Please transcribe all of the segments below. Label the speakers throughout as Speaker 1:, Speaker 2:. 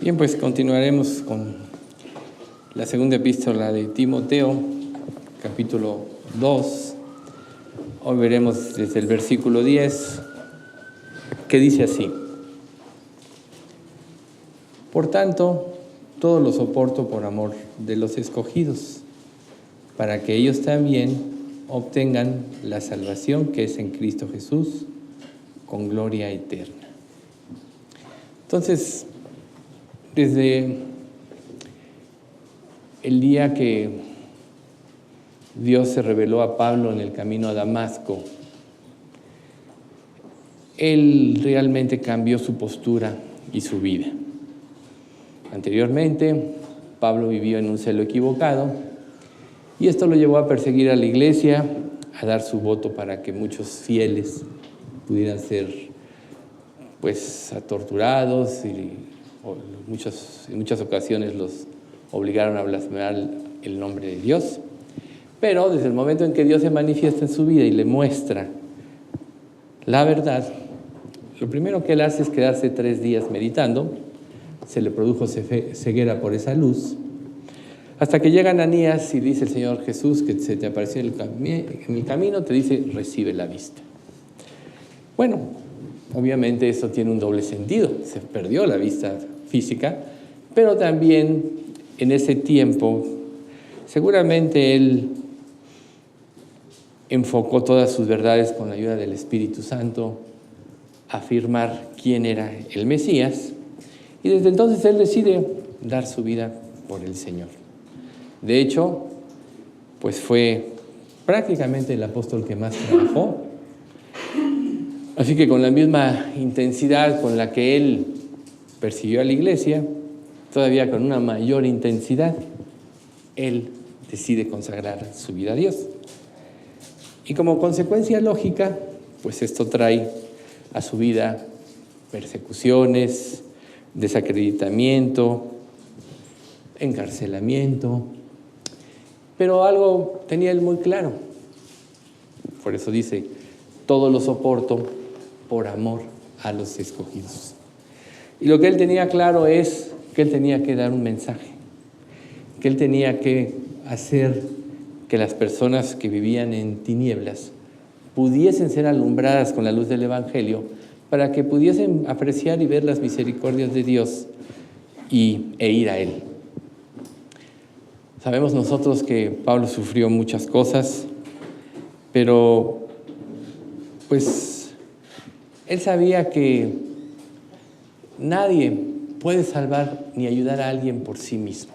Speaker 1: Bien, pues continuaremos con la segunda epístola de Timoteo, capítulo 2. Hoy veremos desde el versículo 10, que dice así: Por tanto, todo lo soporto por amor de los escogidos, para que ellos también obtengan la salvación que es en Cristo Jesús, con gloria eterna. Entonces, desde el día que Dios se reveló a Pablo en el camino a Damasco, él realmente cambió su postura y su vida. Anteriormente, Pablo vivió en un celo equivocado y esto lo llevó a perseguir a la iglesia, a dar su voto para que muchos fieles pudieran ser torturados y en muchas ocasiones los obligaron a blasfemar el nombre de Dios. Pero desde el momento en que Dios se manifiesta en su vida y le muestra la verdad, lo primero que él hace es quedarse 3 días meditando. Se le produjo ceguera por esa luz, hasta que llega Ananías y dice el Señor Jesús, que se te apareció en el camino, te dice: recibe la vista. Bueno, obviamente eso tiene un doble sentido. Se perdió la vista física, pero también en ese tiempo seguramente él enfocó todas sus verdades con la ayuda del Espíritu Santo a afirmar quién era el Mesías, y desde entonces él decide dar su vida por el Señor. De hecho, pues fue prácticamente el apóstol que más trabajó. Así que con la misma intensidad con la que él persiguió a la iglesia, todavía con una mayor intensidad, él decide consagrar su vida a Dios. Y como consecuencia lógica, pues esto trae a su vida persecuciones, desacreditamiento, encarcelamiento. Pero algo tenía él muy claro. Por eso dice: todo lo soporto por amor a los escogidos. Y lo que él tenía claro es que él tenía que dar un mensaje, que él tenía que hacer que las personas que vivían en tinieblas pudiesen ser alumbradas con la luz del Evangelio, para que pudiesen apreciar y ver las misericordias de Dios e ir a Él. Sabemos nosotros que Pablo sufrió muchas cosas, pero pues él sabía que nadie puede salvar ni ayudar a alguien por sí mismo,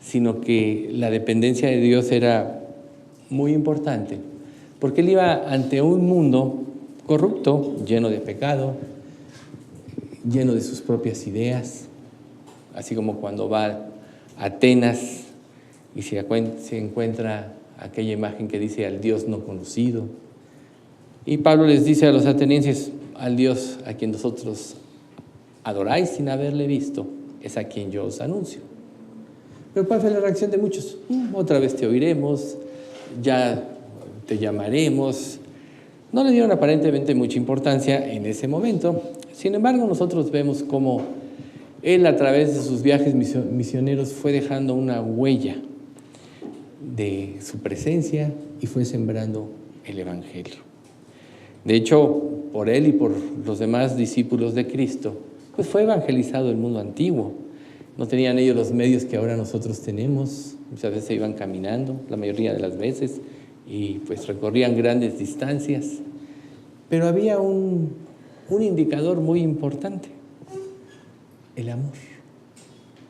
Speaker 1: sino que la dependencia de Dios era muy importante, porque él iba ante un mundo corrupto, lleno de pecado, lleno de sus propias ideas, así como cuando va a Atenas y se encuentra aquella imagen que dice: al Dios no conocido. Y Pablo les dice a los atenienses: al Dios a quien vosotros adoráis sin haberle visto, es a quien yo os anuncio. Pero ¿cuál fue la reacción de muchos? Otra vez te oiremos, ya te llamaremos. No le dieron aparentemente mucha importancia en ese momento. Sin embargo, nosotros vemos cómo él, a través de sus viajes misioneros, fue dejando una huella de su presencia y fue sembrando el Evangelio. De hecho, por él y por los demás discípulos de Cristo, pues fue evangelizado el mundo antiguo. No tenían ellos los medios que ahora nosotros tenemos. Muchas veces iban caminando, la mayoría de las veces, y pues recorrían grandes distancias. Pero había un indicador muy importante: el amor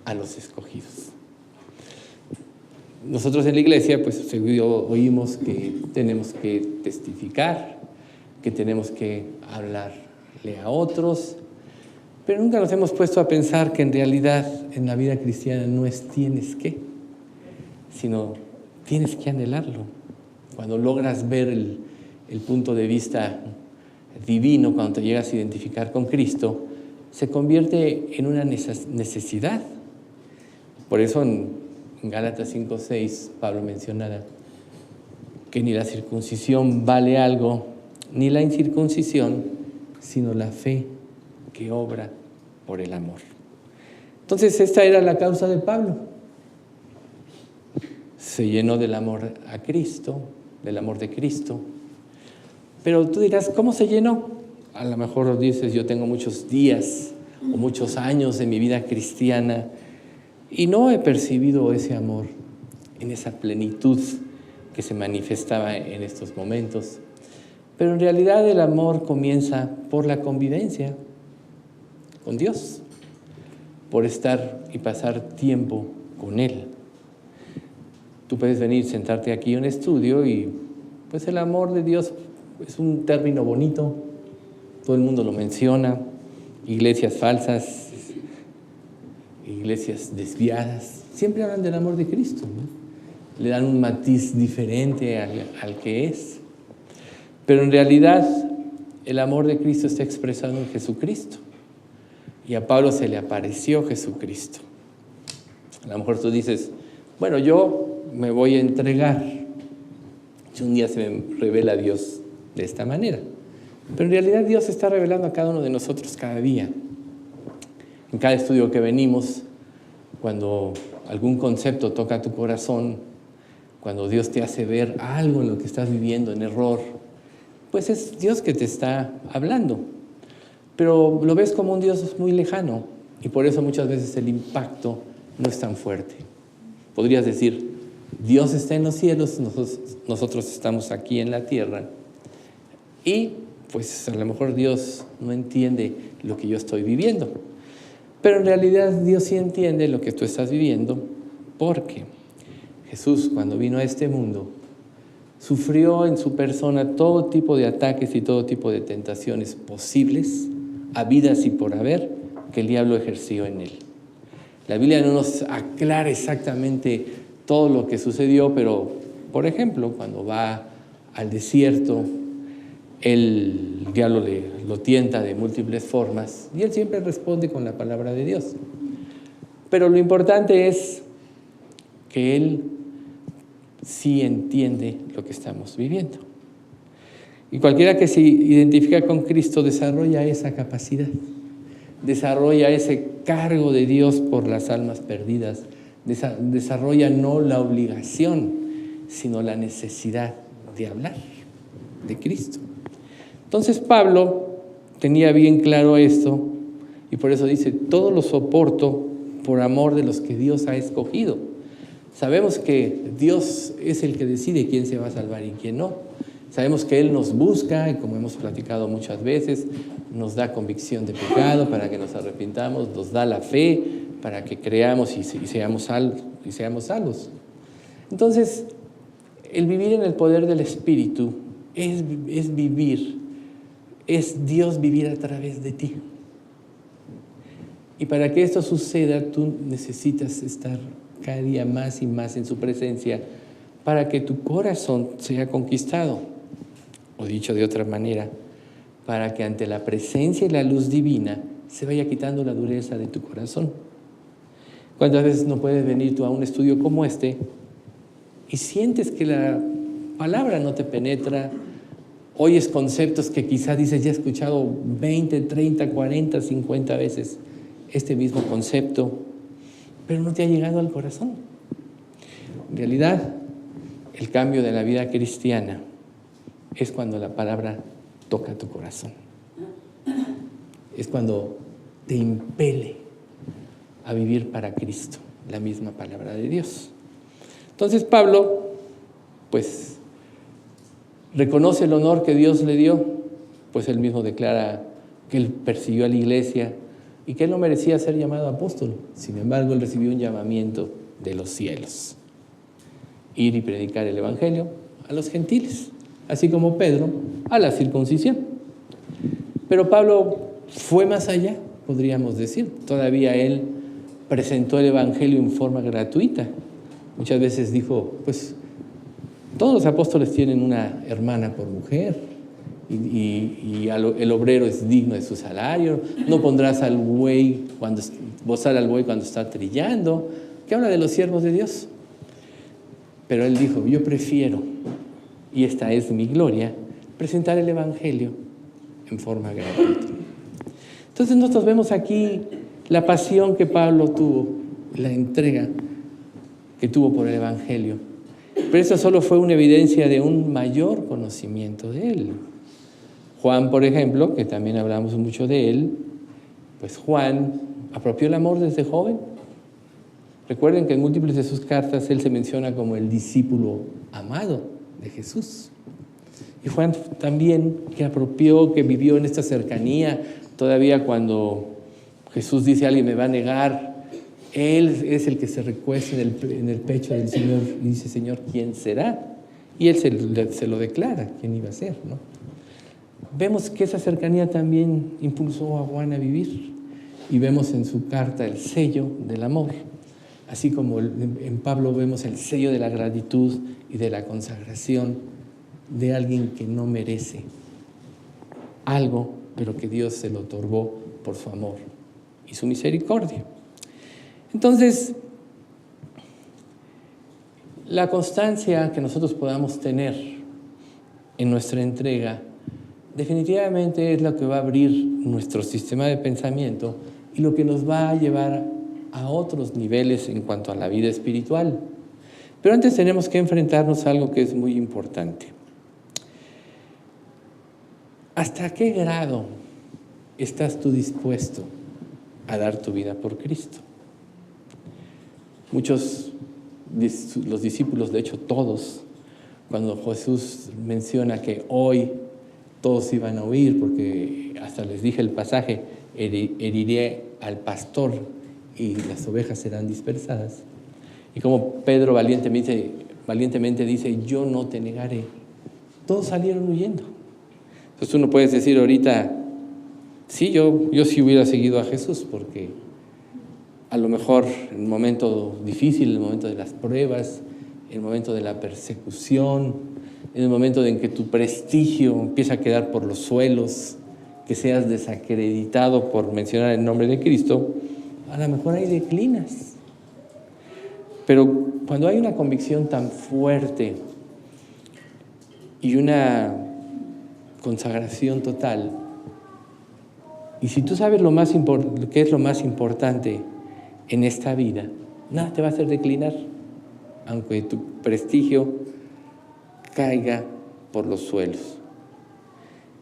Speaker 1: a los escogidos. Nosotros en la iglesia pues oímos que tenemos que testificar, que tenemos que hablarle a otros, pero nunca nos hemos puesto a pensar que en realidad en la vida cristiana no es tienes que, sino tienes que anhelarlo. Cuando logras ver el punto de vista divino, cuando te llegas a identificar con Cristo, se convierte en una necesidad. Por eso en Gálatas 5:6 Pablo mencionaba que ni la circuncisión vale algo, ni la incircuncisión, sino la fe que obra por el amor. Entonces esta era la causa de Pablo. Se llenó del amor a Cristo, del amor de Cristo. Pero tú dirás, ¿cómo se llenó? A lo mejor dices, yo tengo muchos días o muchos años de mi vida cristiana y no he percibido ese amor en esa plenitud que se manifestaba en estos momentos. Pero en realidad el amor comienza por la convivencia con Dios, por estar y pasar tiempo con Él. Tú puedes venir, sentarte aquí en un estudio y pues el amor de Dios es un término bonito, todo el mundo lo menciona, iglesias falsas, iglesias desviadas, siempre hablan del amor de Cristo, ¿no? Le dan un matiz diferente al que es. Pero en realidad el amor de Cristo está expresado en Jesucristo. Y a Pablo se le apareció Jesucristo. A lo mejor tú dices, bueno, yo me voy a entregar. Si un día se me revela Dios de esta manera. Pero en realidad Dios se está revelando a cada uno de nosotros cada día. En cada estudio que venimos, cuando algún concepto toca tu corazón, cuando Dios te hace ver algo en lo que estás viviendo en error, pues es Dios que te está hablando. Pero lo ves como un Dios muy lejano y por eso muchas veces el impacto no es tan fuerte. Podrías decir, Dios está en los cielos, nosotros estamos aquí en la tierra y pues a lo mejor Dios no entiende lo que yo estoy viviendo. Pero en realidad Dios sí entiende lo que tú estás viviendo porque Jesús, cuando vino a este mundo, sufrió en su persona todo tipo de ataques y todo tipo de tentaciones posibles, habidas y por haber, que el diablo ejerció en él. La Biblia no nos aclara exactamente todo lo que sucedió, pero, por ejemplo, cuando va al desierto, el diablo lo tienta de múltiples formas y él siempre responde con la palabra de Dios. Pero lo importante es que él sí entiende lo que estamos viviendo. Y cualquiera que se identifica con Cristo desarrolla esa capacidad, desarrolla ese cargo de Dios por las almas perdidas, desarrolla no la obligación, sino la necesidad de hablar de Cristo. Entonces Pablo tenía bien claro esto y por eso dice, todo lo soporto por amor de los que Dios ha escogido. Sabemos que Dios es el que decide quién se va a salvar y quién no. Sabemos que Él nos busca y como hemos platicado muchas veces, nos da convicción de pecado para que nos arrepintamos, nos da la fe para que creamos y seamos salvos. Entonces, el vivir en el poder del Espíritu es vivir, es Dios vivir a través de ti. Y para que esto suceda, tú necesitas estar cada día más y más en su presencia para que tu corazón sea conquistado. O dicho de otra manera, para que ante la presencia y la luz divina se vaya quitando la dureza de tu corazón. ¿Cuántas veces no puedes venir tú a un estudio como este y sientes que la palabra no te penetra? Oyes conceptos que quizás dices, ya he escuchado 20, 30, 40, 50 veces este mismo concepto, pero no te ha llegado al corazón. En realidad, el cambio de la vida cristiana es cuando la palabra toca tu corazón. Es cuando te impele a vivir para Cristo, la misma palabra de Dios. Entonces Pablo, pues, reconoce el honor que Dios le dio, pues él mismo declara que él persiguió a la iglesia y que él no merecía ser llamado apóstol. Sin embargo, él recibió un llamamiento de los cielos. Ir y predicar el evangelio a los gentiles, así como Pedro a la circuncisión. Pero Pablo fue más allá, podríamos decir. Todavía él presentó el evangelio en forma gratuita. Muchas veces dijo, pues, todos los apóstoles tienen una hermana por mujer y el obrero es digno de su salario. No pondrás al buey bozar al buey cuando está trillando. ¿Qué habla de los siervos de Dios? Pero él dijo, yo prefiero, y esta es mi gloria, presentar el evangelio en forma gratuita. Entonces nosotros vemos aquí la pasión que Pablo tuvo, la entrega que tuvo por el Evangelio. Pero eso solo fue una evidencia de un mayor conocimiento de él. Juan, por ejemplo, que también hablamos mucho de él, pues Juan apropió el amor desde joven. Recuerden que en múltiples de sus cartas él se menciona como el discípulo amado de Jesús. Y Juan también, que apropió, que vivió en esta cercanía, todavía cuando Jesús dice: alguien me va a negar, él es el que se recuesta en el pecho del Señor y dice: Señor, ¿quién será? Y él se lo declara, quién iba a ser, ¿no? Vemos que esa cercanía también impulsó a Juan a vivir, y vemos en su carta el sello del amor, así como en Pablo vemos el sello de la gratitud y de la consagración de alguien que no merece algo, pero que Dios se lo otorgó por su amor y su misericordia. Entonces, la constancia que nosotros podamos tener en nuestra entrega definitivamente es lo que va a abrir nuestro sistema de pensamiento y lo que nos va a llevar a otros niveles en cuanto a la vida espiritual. Pero antes tenemos que enfrentarnos a algo que es muy importante. ¿Hasta qué grado estás tú dispuesto a dar tu vida por Cristo? Muchos, los discípulos, de hecho todos, cuando Jesús menciona que hoy todos iban a huir, porque hasta les dije el pasaje: heriré al pastor y las ovejas serán dispersadas. Y como Pedro valientemente dice: yo no te negaré. Todos salieron huyendo. Entonces tú no puedes decir ahorita: sí, yo sí hubiera seguido a Jesús, porque a lo mejor en el momento difícil, en el momento de las pruebas, en el momento de la persecución, en el momento en que tu prestigio empieza a quedar por los suelos, que seas desacreditado por mencionar el nombre de Cristo, a lo mejor ahí declinas. Pero cuando hay una convicción tan fuerte y una consagración total, y si tú sabes qué es lo más importante en esta vida, nada te va a hacer declinar, aunque tu prestigio caiga por los suelos.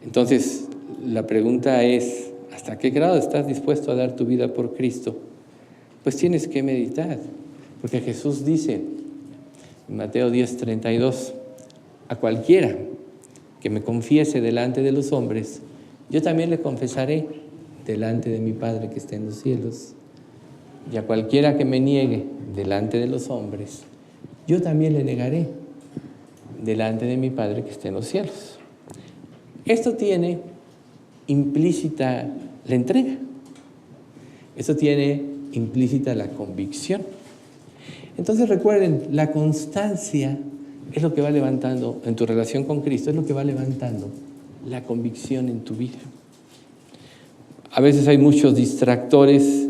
Speaker 1: Entonces, la pregunta es: ¿hasta qué grado estás dispuesto a dar tu vida por Cristo? Pues tienes que meditar, porque Jesús dice en Mateo 10:32: a cualquiera que me confiese delante de los hombres, yo también le confesaré delante de mi Padre que está en los cielos. Y a cualquiera que me niegue delante de los hombres, yo también le negaré delante de mi Padre que está en los cielos. Esto tiene implícita la entrega. Esto tiene implícita la convicción. Entonces recuerden, la constancia es lo que va levantando en tu relación con Cristo, es lo que va levantando la convicción en tu vida. A veces hay muchos distractores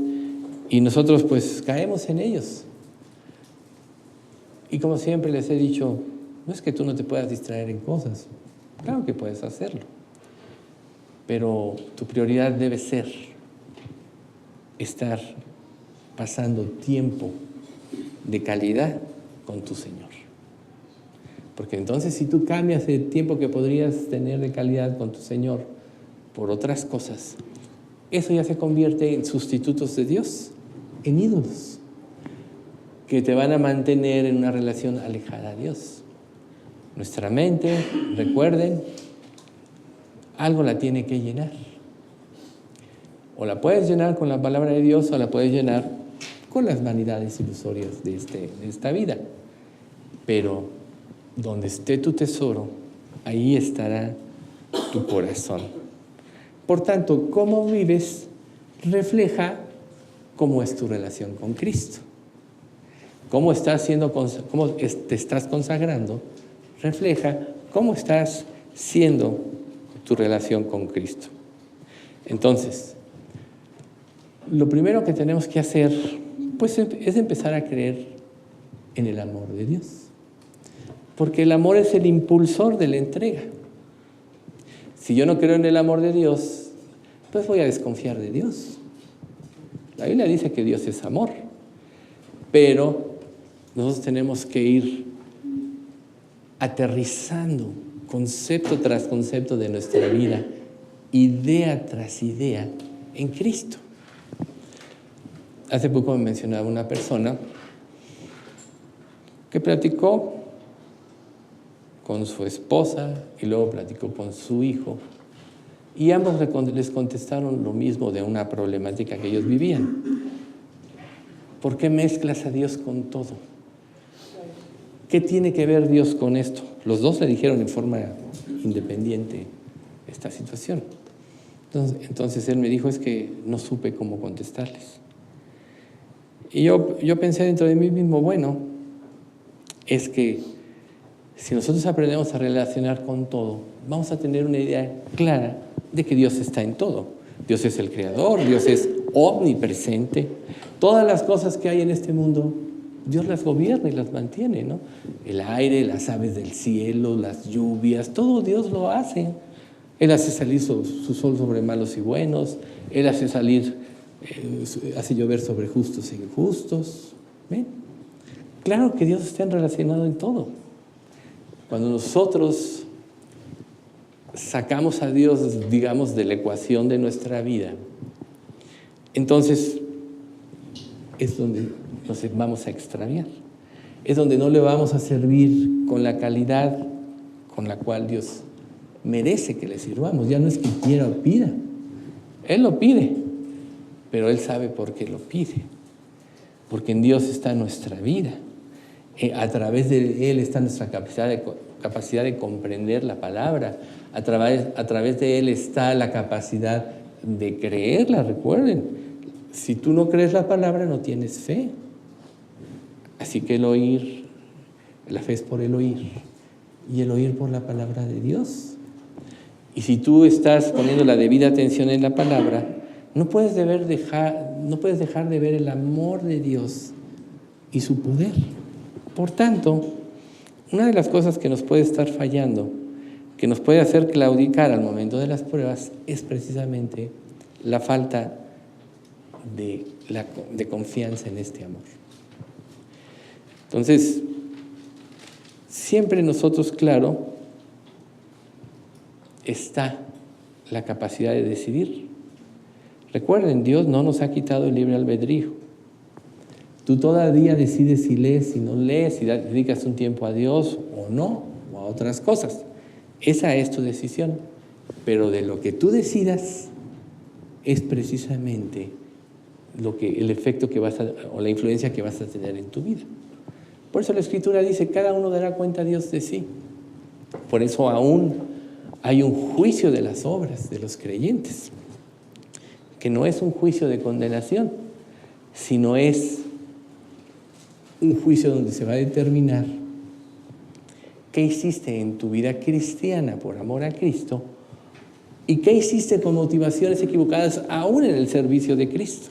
Speaker 1: y nosotros pues caemos en ellos. Y como siempre les he dicho, no es que tú no te puedas distraer en cosas, claro que puedes hacerlo, pero tu prioridad debe ser estar pasando tiempo de calidad con tu Señor. Porque entonces, si tú cambias el tiempo que podrías tener de calidad con tu Señor por otras cosas, eso ya se convierte en sustitutos de Dios, en ídolos, que te van a mantener en una relación alejada a Dios. Nuestra mente, recuerden, algo la tiene que llenar. O la puedes llenar con la palabra de Dios, o la puedes llenar con las vanidades ilusorias de esta vida. Pero donde esté tu tesoro, ahí estará tu corazón. Por tanto, cómo vives refleja cómo es tu relación con Cristo. Cómo te estás consagrando refleja cómo estás siendo tu relación con Cristo. Entonces, lo primero que tenemos que hacer, pues, es empezar a creer en el amor de Dios. Porque el amor es el impulsor de la entrega. Si yo no creo en el amor de Dios, pues voy a desconfiar de Dios. La Biblia dice que Dios es amor, pero nosotros tenemos que ir aterrizando concepto tras concepto de nuestra vida, idea tras idea, en Cristo. Hace poco me mencionaba una persona que platicó con su esposa y luego platicó con su hijo, y ambos les contestaron lo mismo de una problemática que ellos vivían. ¿Por qué mezclas a Dios con todo? ¿Qué tiene que ver Dios con esto? Los dos le dijeron en forma independiente esta situación. Entonces él me dijo, es que no supe cómo contestarles. Y yo pensé dentro de mí mismo, bueno, es que si nosotros aprendemos a relacionar con todo, vamos a tener una idea clara de que Dios está en todo. Dios es el creador, Dios es omnipresente. Todas las cosas que hay en este mundo, Dios las gobierna y las mantiene, ¿no? El aire, las aves del cielo, las lluvias, todo Dios lo hace. Él hace salir su sol sobre malos y buenos. Él hace llover sobre justos e injustos. ¿Ven? Claro que Dios está relacionado en todo. Cuando nosotros sacamos a Dios, digamos, de la ecuación de nuestra vida, entonces es donde nos vamos a extraviar. Es donde no le vamos a servir con la calidad con la cual Dios merece que le sirvamos. Ya no es que quiera o pida. Él lo pide, pero Él sabe por qué lo pide. Porque en Dios está nuestra vida. A través de Él está nuestra capacidad de comprender la palabra. A través de Él está la capacidad de creerla. Recuerden, si tú no crees la palabra, no tienes fe. Así que la fe es por el oír, y el oír por la palabra de Dios. Y si tú estás poniendo la debida atención en la palabra, no puedes dejar de ver el amor de Dios y su poder. Por tanto, una de las cosas que nos puede estar fallando, que nos puede hacer claudicar al momento de las pruebas, es precisamente la falta de confianza en este amor. Entonces, siempre nosotros, claro, está la capacidad de decidir. Recuerden, Dios no nos ha quitado el libre albedrío. Tú todavía decides si lees, si no lees, si dedicas un tiempo a Dios o no, o a otras cosas. Esa es tu decisión. Pero de lo que tú decidas es precisamente el efecto o la influencia que vas a tener en tu vida. Por eso la Escritura dice, cada uno dará cuenta a Dios de sí. Por eso aún hay un juicio de las obras de los creyentes, que no es un juicio de condenación, sino es un juicio donde se va a determinar qué hiciste en tu vida cristiana por amor a Cristo y qué hiciste con motivaciones equivocadas aún en el servicio de Cristo.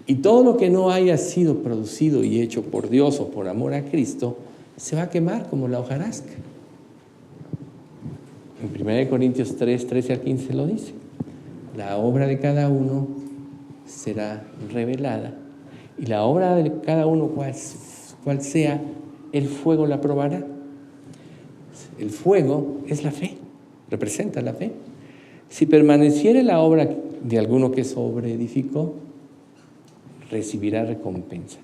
Speaker 1: Y todo lo que no haya sido producido y hecho por Dios o por amor a Cristo, se va a quemar como la hojarasca. En 1 Corintios 3, 13 al 15 lo dice. La obra de cada uno será revelada, y la obra de cada uno, cual sea, el fuego la probará. El fuego es la fe, representa la fe. Si permaneciere la obra de alguno que sobreedificó, recibirá recompensa.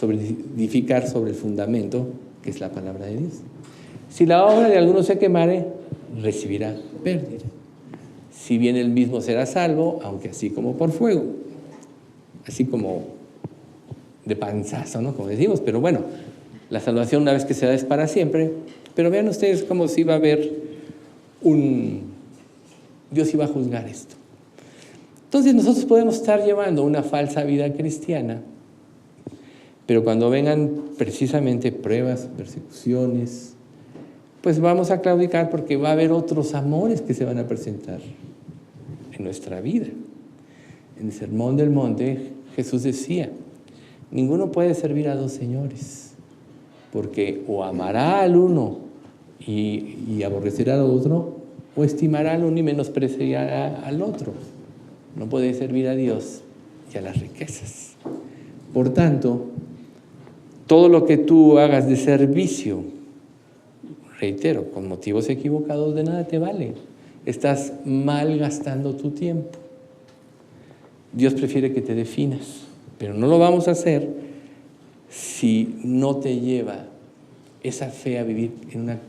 Speaker 1: Edificar sobre el fundamento, que es la palabra de Dios. Si la obra de alguno se quemare, recibirá pérdida. Si bien él mismo será salvo, aunque así como por fuego, así como de panzazo, ¿no? Como decimos, pero bueno, la salvación una vez que se da es para siempre. Pero vean ustedes cómo si va a haber Dios iba a juzgar esto. Entonces nosotros podemos estar llevando una falsa vida cristiana, pero cuando vengan precisamente pruebas, persecuciones, pues vamos a claudicar, porque va a haber otros amores que se van a presentar en nuestra vida. En el Sermón del Monte Jesús decía, ninguno puede servir a dos señores, porque o amará al uno y aborrecerá al otro, o estimará al uno y menospreciará al otro. No puede servir a Dios y a las riquezas. Por tanto, todo lo que tú hagas de servicio, reitero, con motivos equivocados, de nada te vale. Estás malgastando tu tiempo. Dios prefiere que te definas, pero no lo vamos a hacer si no te lleva esa fe a vivir en una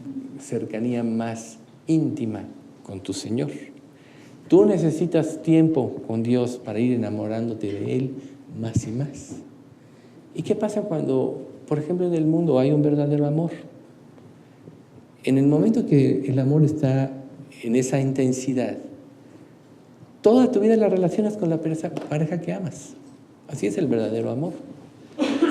Speaker 1: cercanía más íntima con tu Señor. Tú necesitas tiempo con Dios para ir enamorándote de Él más y más. ¿Y qué pasa cuando, por ejemplo, en el mundo hay un verdadero amor? En el momento que el amor está en esa intensidad, toda tu vida la relacionas con la pareja que amas. Así es el verdadero amor.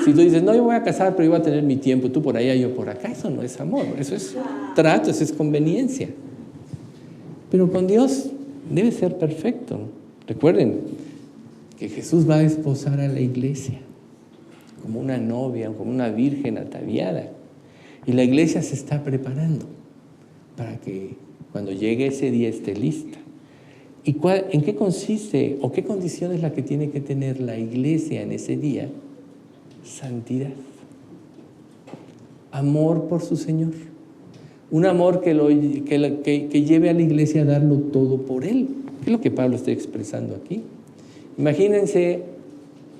Speaker 1: Si tú dices, no, yo voy a casar, pero yo voy a tener mi tiempo, tú por allá, yo por acá, eso no es amor, eso es trato, eso es conveniencia. Pero con Dios debe ser perfecto. Recuerden que Jesús va a desposar a la iglesia como una novia, como una virgen ataviada. Y la iglesia se está preparando para que cuando llegue ese día esté lista. ¿Y en qué consiste o qué condición es la que tiene que tener la iglesia en ese día? Santidad. Amor por su Señor. Un amor que lleve a la iglesia a darlo todo por Él. ¿Qué es lo que Pablo está expresando aquí? Imagínense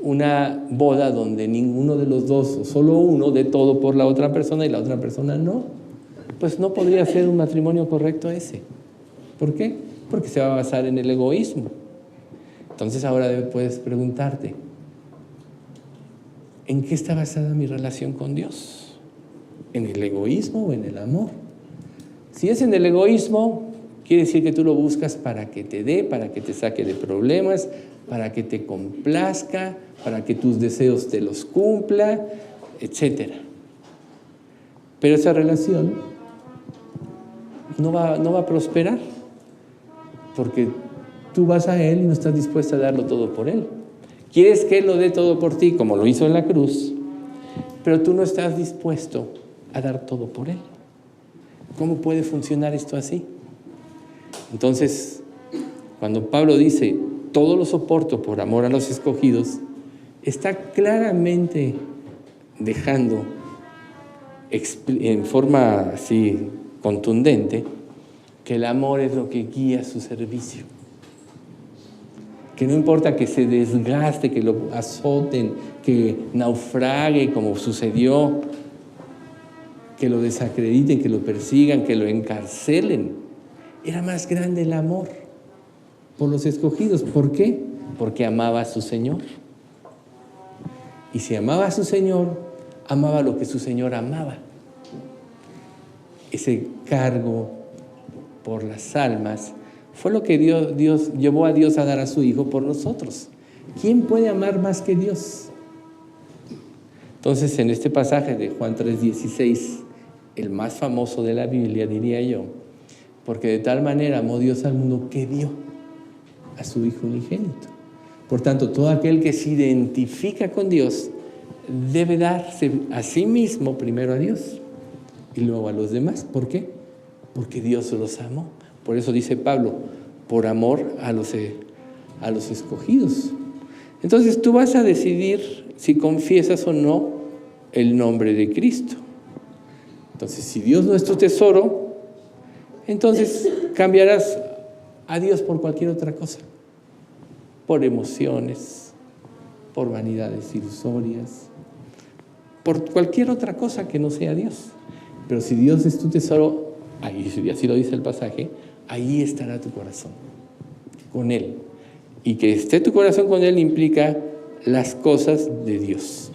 Speaker 1: una boda donde ninguno de los dos, o solo uno, dé todo por la otra persona y la otra persona no. Pues no podría ser un matrimonio correcto ese. ¿Por qué? Porque se va a basar en el egoísmo. Entonces ahora puedes preguntarte, ¿en qué está basada mi relación con Dios? ¿En el egoísmo o en el amor? Si es en el egoísmo, quiere decir que tú lo buscas para que te dé, para que te saque de problemas, para que te complazca, para que tus deseos te los cumpla, etc. Pero esa relación no va a prosperar, porque tú vas a Él y no estás dispuesta a darlo todo por Él. Quieres que Él lo dé todo por ti, como lo hizo en la cruz, pero tú no estás dispuesto a dar todo por Él. ¿Cómo puede funcionar esto así? Entonces, cuando Pablo dice, todo lo soporto por amor a los escogidos, está claramente dejando en forma así contundente que el amor es lo que guía su servicio. Que no importa que se desgaste, que lo azoten, que naufrague como sucedió, que lo desacrediten, que lo persigan, que lo encarcelen. Era más grande el amor por los escogidos. ¿Por qué? Porque amaba a su Señor. Y si amaba a su Señor, amaba lo que su Señor amaba. Ese cargo por las almas fue lo que Dios llevó a Dios a dar a su Hijo por nosotros. ¿Quién puede amar más que Dios? Entonces, en este pasaje de Juan 3:16, el más famoso de la Biblia, diría yo, porque de tal manera amó Dios al mundo que dio a su Hijo unigénito. Por tanto, todo aquel que se identifica con Dios debe darse a sí mismo primero a Dios y luego a los demás. ¿Por qué? Porque Dios los amó. Por eso dice Pablo, por amor a los escogidos. Entonces tú vas a decidir si confiesas o no el nombre de Cristo. Entonces, si Dios no es tu tesoro, entonces cambiarás a Dios por cualquier otra cosa. Por emociones, por vanidades ilusorias, por cualquier otra cosa que no sea Dios. Pero si Dios es tu tesoro, ahí, así lo dice el pasaje, ahí estará tu corazón, con Él. Y que esté tu corazón con Él implica las cosas de Dios,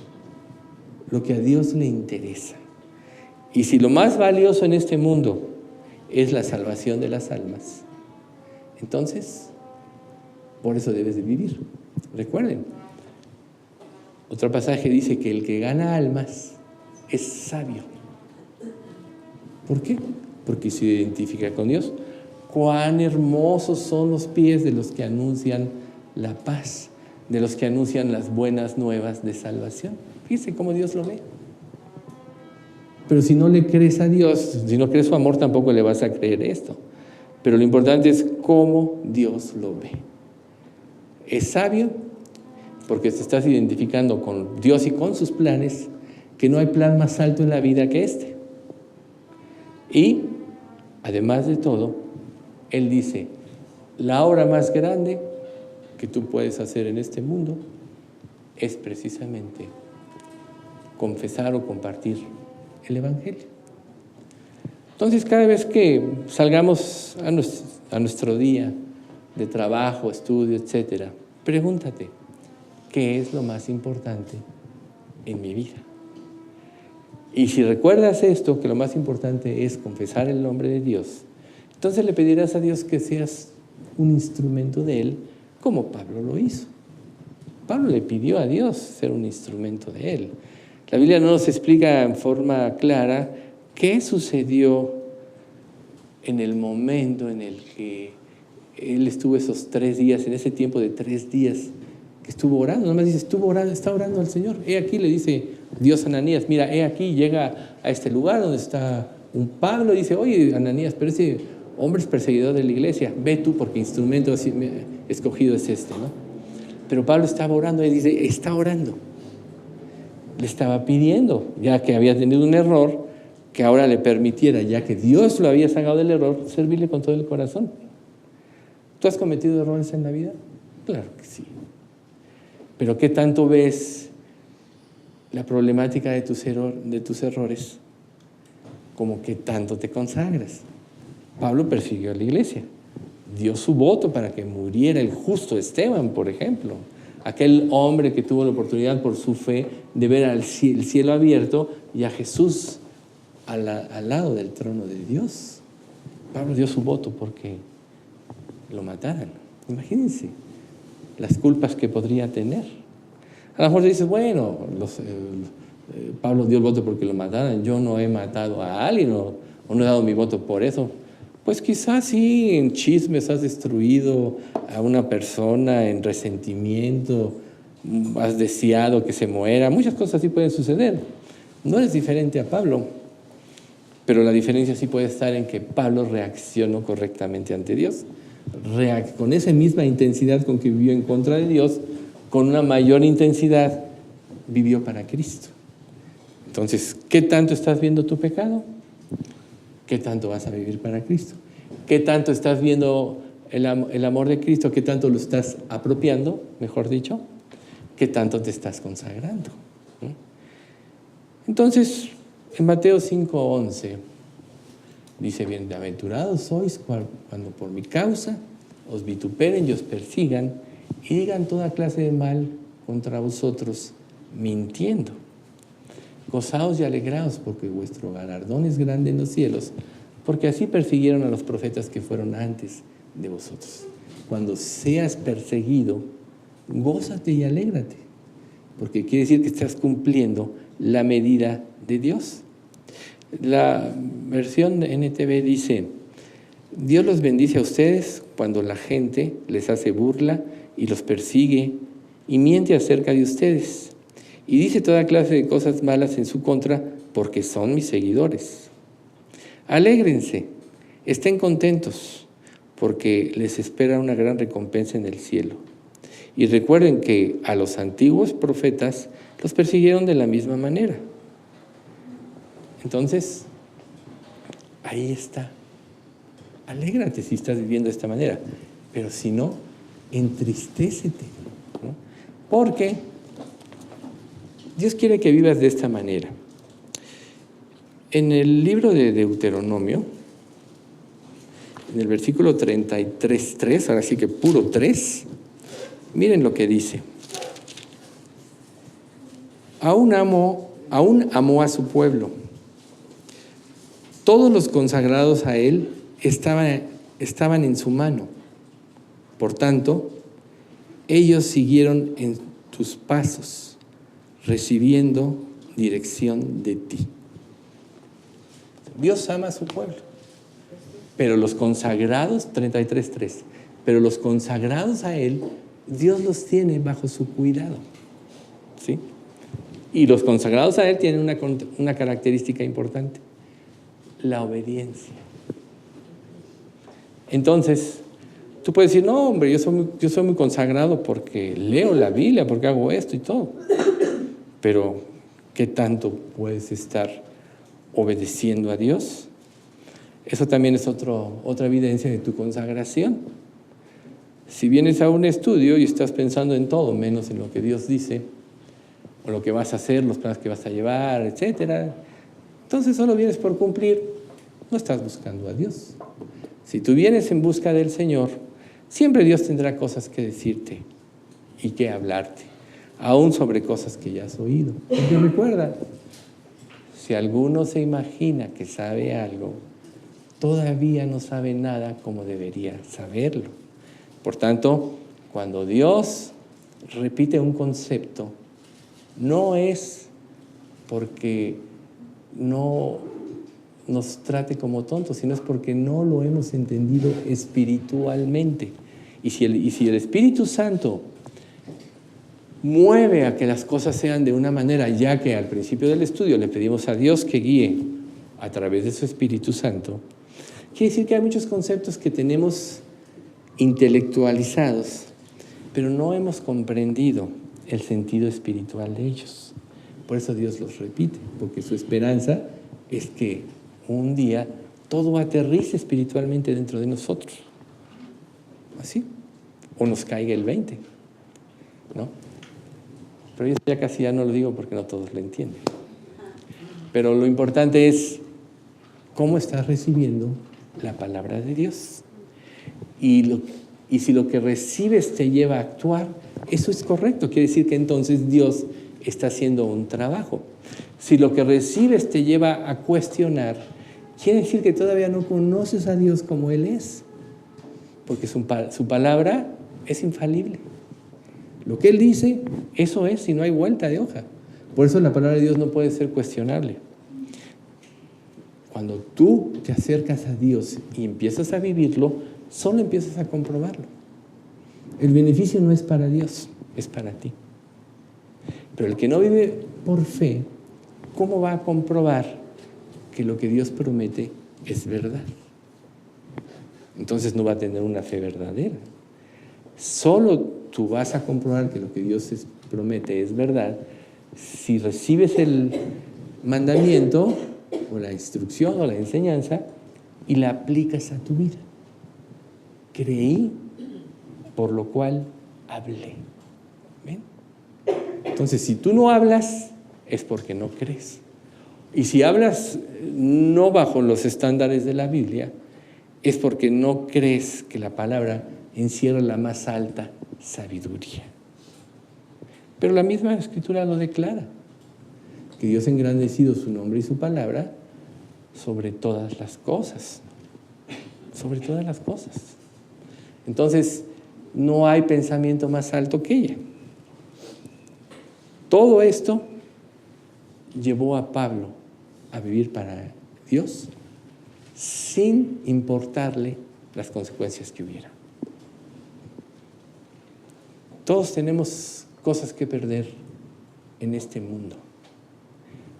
Speaker 1: lo que a Dios le interesa. Y si lo más valioso en este mundo es la salvación de las almas, entonces, por eso debes de vivir. Recuerden, otro pasaje dice que el que gana almas es sabio. ¿Por qué? Porque se identifica con Dios. Cuán hermosos son los pies de los que anuncian la paz, de los que anuncian las buenas nuevas de salvación. Fíjense cómo Dios lo ve. Pero si no le crees a Dios, si no crees su amor, tampoco le vas a creer esto. Pero lo importante es cómo Dios lo ve. ¿Es sabio? porque te estás identificando con Dios y con sus planes, que no hay plan más alto en la vida que este. Y, además de todo, Él dice, la obra más grande que tú puedes hacer en este mundo es precisamente confesar o compartir el Evangelio. Entonces, cada vez que salgamos a nuestro día de trabajo, estudio, etcétera, pregúntate, ¿qué es lo más importante en mi vida? Y si recuerdas esto, que lo más importante es confesar el nombre de Dios, entonces le pedirás a Dios que seas un instrumento de Él, como Pablo lo hizo. Pablo le pidió a Dios ser un instrumento de Él. La Biblia no nos explica en forma clara qué sucedió en el momento en el que Él estuvo esos 3 días, en ese tiempo de 3 días, que estuvo orando. Nada más dice, estuvo orando, está orando al Señor. He aquí, le dice Dios a Ananías, mira, he aquí, llega a este lugar donde está un Pablo, y dice, oye, Ananías, pero ese hombre es perseguidor de la iglesia, ve tú porque instrumento así escogido es este, ¿no? Pero Pablo estaba orando, y dice, está orando. Le estaba pidiendo, ya que había tenido un error, que ahora le permitiera, ya que Dios lo había sacado del error, servirle con todo el corazón. ¿Tú has cometido errores en la vida? Claro que sí. Pero ¿qué tanto ves la problemática de tus errores? Como que tanto te consagras. Pablo persiguió a la iglesia, dio su voto para que muriera el justo Esteban, por ejemplo. Aquel hombre que tuvo la oportunidad por su fe de ver el cielo abierto y a Jesús al lado del trono de Dios. Pablo dio su voto porque lo mataran. Imagínense las culpas que podría tener. A lo mejor dices, bueno, Pablo dio el voto porque lo mataran, yo no he matado a alguien o no he dado mi voto por eso. Pues quizás sí, en chismes has destruido a una persona, en resentimiento, has deseado que se muera, muchas cosas sí pueden suceder. No eres diferente a Pablo, pero la diferencia sí puede estar en que Pablo reaccionó correctamente ante Dios, con esa misma intensidad con que vivió en contra de Dios, con una mayor intensidad vivió para Cristo. Entonces, ¿qué tanto estás viendo tu pecado? ¿Qué tanto vas a vivir para Cristo? ¿Qué tanto estás viendo el amor de Cristo? ¿Qué tanto lo estás apropiando, mejor dicho? ¿Qué tanto te estás consagrando? Entonces, en Mateo 5:11 dice, bienaventurados sois cuando por mi causa os vituperen y os persigan y digan toda clase de mal contra vosotros, mintiendo. Gozaos y alegraos, porque vuestro galardón es grande en los cielos, porque así persiguieron a los profetas que fueron antes de vosotros. Cuando seas perseguido, gózate y alégrate, porque quiere decir que estás cumpliendo la medida de Dios. La versión de NTV dice, Dios los bendice a ustedes cuando la gente les hace burla y los persigue y miente acerca de ustedes. Y dice toda clase de cosas malas en su contra porque son mis seguidores. Alégrense, estén contentos, porque les espera una gran recompensa en el cielo. Y recuerden que a los antiguos profetas los persiguieron de la misma manera. Entonces, ahí está. Alégrate si estás viviendo de esta manera, pero si no, entristécete, ¿no? Porque Dios quiere que vivas de esta manera. En el libro de Deuteronomio, en el versículo 33:3, ahora sí que puro 3, miren lo que dice. Aún amó a su pueblo. Todos los consagrados a él estaban en su mano. Por tanto, ellos siguieron en tus pasos, recibiendo dirección de ti. Dios ama a su pueblo, pero los consagrados, 33:3, pero los consagrados a Él, Dios los tiene bajo su cuidado, ¿sí? Y los consagrados a Él tienen una característica importante, la obediencia. Entonces, Tú puedes decir, no, hombre, yo soy muy consagrado porque leo la Biblia, porque hago esto y todo. Pero, ¿qué tanto puedes estar obedeciendo a Dios? Eso también es otra evidencia de tu consagración. Si vienes a un estudio y estás pensando en todo, menos en lo que Dios dice, o lo que vas a hacer, los planes que vas a llevar, etc., entonces solo vienes por cumplir, no estás buscando a Dios. Si tú vienes en busca del Señor, siempre Dios tendrá cosas que decirte y que hablarte, aún sobre cosas que ya has oído. Porque recuerda, si alguno se imagina que sabe algo, todavía no sabe nada como debería saberlo. Por tanto, cuando Dios repite un concepto, no es porque no nos trate como tontos, sino es porque no lo hemos entendido espiritualmente. Y si el Espíritu Santo mueve a que las cosas sean de una manera, ya que al principio del estudio le pedimos a Dios que guíe a través de su Espíritu Santo, quiere decir que hay muchos conceptos que tenemos intelectualizados, pero no hemos comprendido el sentido espiritual de ellos. Por eso Dios los repite, porque su esperanza es que un día todo aterrice espiritualmente dentro de nosotros. ¿Así? O nos caiga el 20, ¿no? Pero yo ya casi ya no lo digo porque no todos lo entienden. Pero lo importante es cómo estás recibiendo la palabra de Dios. Y si lo que recibes te lleva a actuar, eso es correcto. Quiere decir que entonces Dios está haciendo un trabajo. Si lo que recibes te lleva a cuestionar, quiere decir que todavía no conoces a Dios como Él es. Porque su palabra es infalible. Lo que Él dice, eso es, y no hay vuelta de hoja. Por eso la palabra de Dios no puede ser cuestionable. Cuando tú te acercas a Dios y empiezas a vivirlo, solo empiezas a comprobarlo. El beneficio no es para Dios, es para ti. Pero el que no vive por fe, ¿cómo va a comprobar que lo que Dios promete es verdad? Entonces no va a tener una fe verdadera. Solo tú vas a comprobar que lo que Dios promete es verdad si recibes el mandamiento o la instrucción o la enseñanza y la aplicas a tu vida. Creí, por lo cual hablé. ¿Ven? Entonces, si tú no hablas, es porque no crees. Y si hablas no bajo los estándares de la Biblia, es porque no crees que la palabra encierra la más alta sabiduría. Pero la misma Escritura lo declara, que Dios ha engrandecido su nombre y su palabra sobre todas las cosas. Sobre todas las cosas. Entonces, no hay pensamiento más alto que ella. Todo esto llevó a Pablo a vivir para Dios sin importarle las consecuencias que hubiera. Todos tenemos cosas que perder en este mundo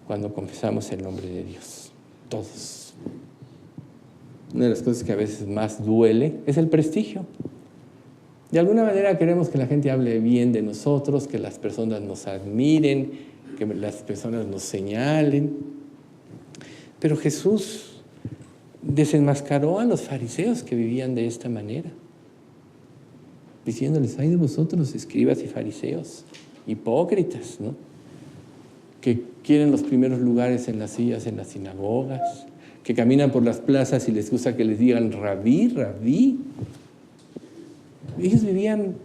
Speaker 1: cuando confesamos el nombre de Dios. Todos. Una de las cosas que a veces más duele es el prestigio. De alguna manera queremos que la gente hable bien de nosotros, que las personas nos admiren, que las personas nos señalen. Pero Jesús desenmascaró a los fariseos que vivían de esta manera, diciéndoles: ay de vosotros, escribas y fariseos, hipócritas, ¿no? Que quieren los primeros lugares en las sillas en las sinagogas, que caminan por las plazas y les gusta que les digan rabí, rabí. Ellos vivían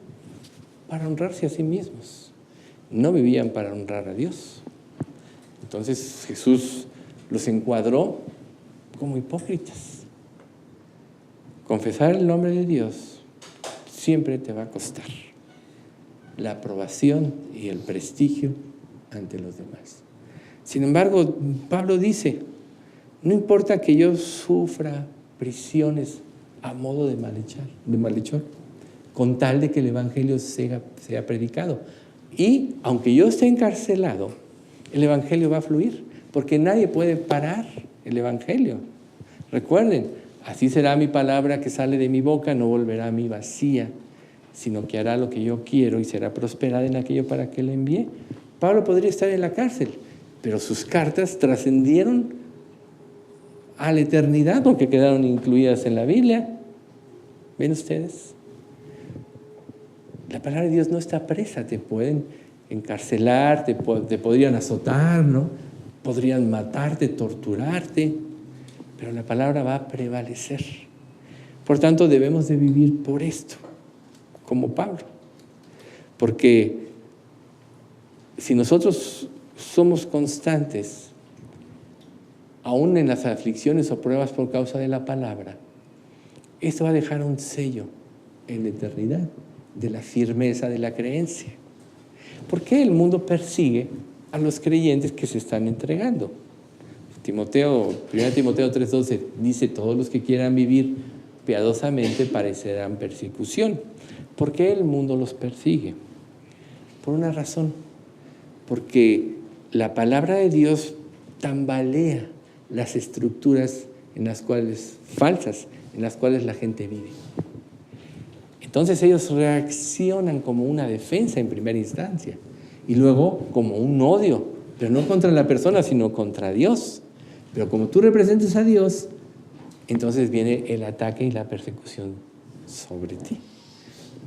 Speaker 1: para honrarse a sí mismos, no vivían para honrar a Dios. Entonces Jesús los encuadró como hipócritas. Confesar el nombre de Dios siempre te va a costar la aprobación y el prestigio ante los demás. Sin embargo, Pablo dice: no importa que yo sufra prisiones a modo de malhechor, con tal de que el Evangelio sea predicado. Y aunque yo esté encarcelado, el Evangelio va a fluir, porque nadie puede parar el Evangelio. Recuerden, Así será mi palabra que sale de mi boca, no volverá a mí vacía, sino que hará lo que yo quiero y será prosperada en aquello para que le envié. Pablo podría estar en la cárcel, pero sus cartas trascendieron a la eternidad porque quedaron incluidas en la Biblia. ¿Ven ustedes? La palabra de Dios no está presa, te pueden encarcelar, te podrían azotar, ¿no? Podrían matarte, torturarte, pero la palabra va a prevalecer. Por tanto, debemos de vivir por esto, como Pablo. Porque si nosotros somos constantes, aún en las aflicciones o pruebas por causa de la palabra, esto va a dejar un sello en la eternidad de la firmeza de la creencia. ¿Por qué el mundo persigue a los creyentes que se están entregando? 1 Timoteo 3:12 dice: todos los que quieran vivir piadosamente padecerán persecución. ¿Por qué el mundo los persigue? Por una razón, porque la palabra de Dios tambalea las estructuras falsas en las cuales la gente vive. Entonces ellos reaccionan como una defensa en primera instancia y luego como un odio, pero no contra la persona, sino contra Dios. Pero como tú representas a Dios, entonces viene el ataque y la persecución sobre ti.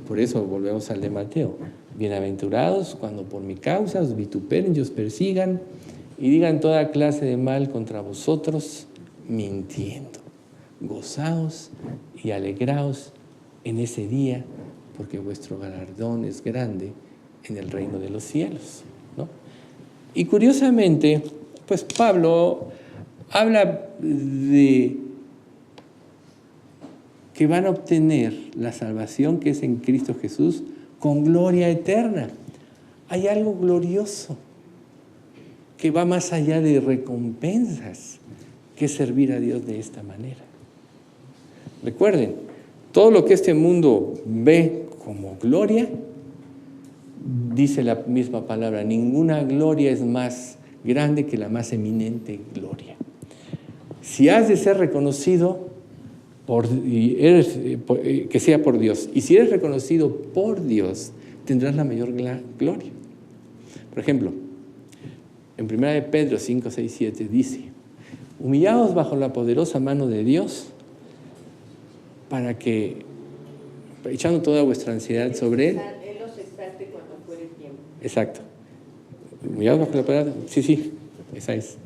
Speaker 1: Por eso volvemos al de Mateo: bienaventurados cuando por mi causa os vituperen y os persigan y digan toda clase de mal contra vosotros, mintiendo. Gozaos y alegraos en ese día, porque vuestro galardón es grande en el reino de los cielos, ¿no? Y curiosamente, pues Pablo habla de que van a obtener la salvación que es en Cristo Jesús con gloria eterna. Hay algo glorioso que va más allá de recompensas, que es servir a Dios de esta manera. Recuerden, todo lo que este mundo ve como gloria, dice la misma palabra, ninguna gloria es más grande que la más eminente gloria. Si has de ser reconocido, que sea por Dios. Y si eres reconocido por Dios, tendrás la mayor gloria. Por ejemplo, en 1 Pedro 5, 6, 7 dice: humillaos bajo la poderosa mano de Dios, para que, echando toda vuestra ansiedad sobre Él
Speaker 2: los exalte cuando fuere tiempo.
Speaker 1: Exacto. Humillaos bajo la palabra. Sí, esa es.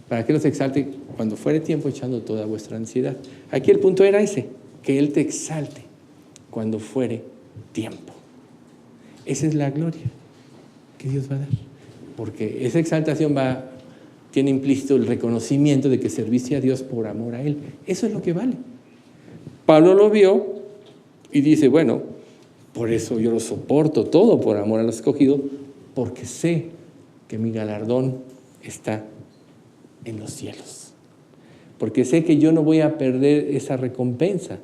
Speaker 1: Para que los exalte cuando fuere tiempo, echando toda vuestra ansiedad. Aquí el punto era ese, que Él te exalte cuando fuere tiempo. Esa es la gloria que Dios va a dar. Porque esa exaltación tiene implícito el reconocimiento de que serviste a Dios por amor a Él. Eso es lo que vale. Pablo lo vio y dice: bueno, por eso yo lo soporto todo por amor al escogido, porque sé que mi galardón está en los cielos. Porque sé que yo no voy a perder esa recompensa.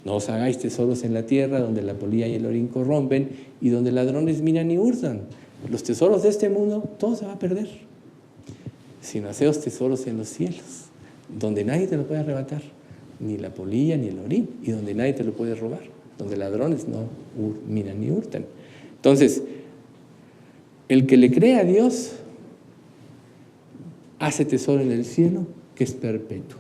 Speaker 1: No os hagáis tesoros en la tierra, donde la polilla y el orín corrompen y donde ladrones minan y hurtan. Los tesoros de este mundo, todo se va a perder. Sino haceos tesoros en los cielos, donde nadie te lo puede arrebatar, ni la polilla ni el orín, y donde nadie te lo puede robar, donde ladrones no minan ni hurtan. Entonces, el que le cree a Dios hace tesoro en el cielo, que es perpetuo.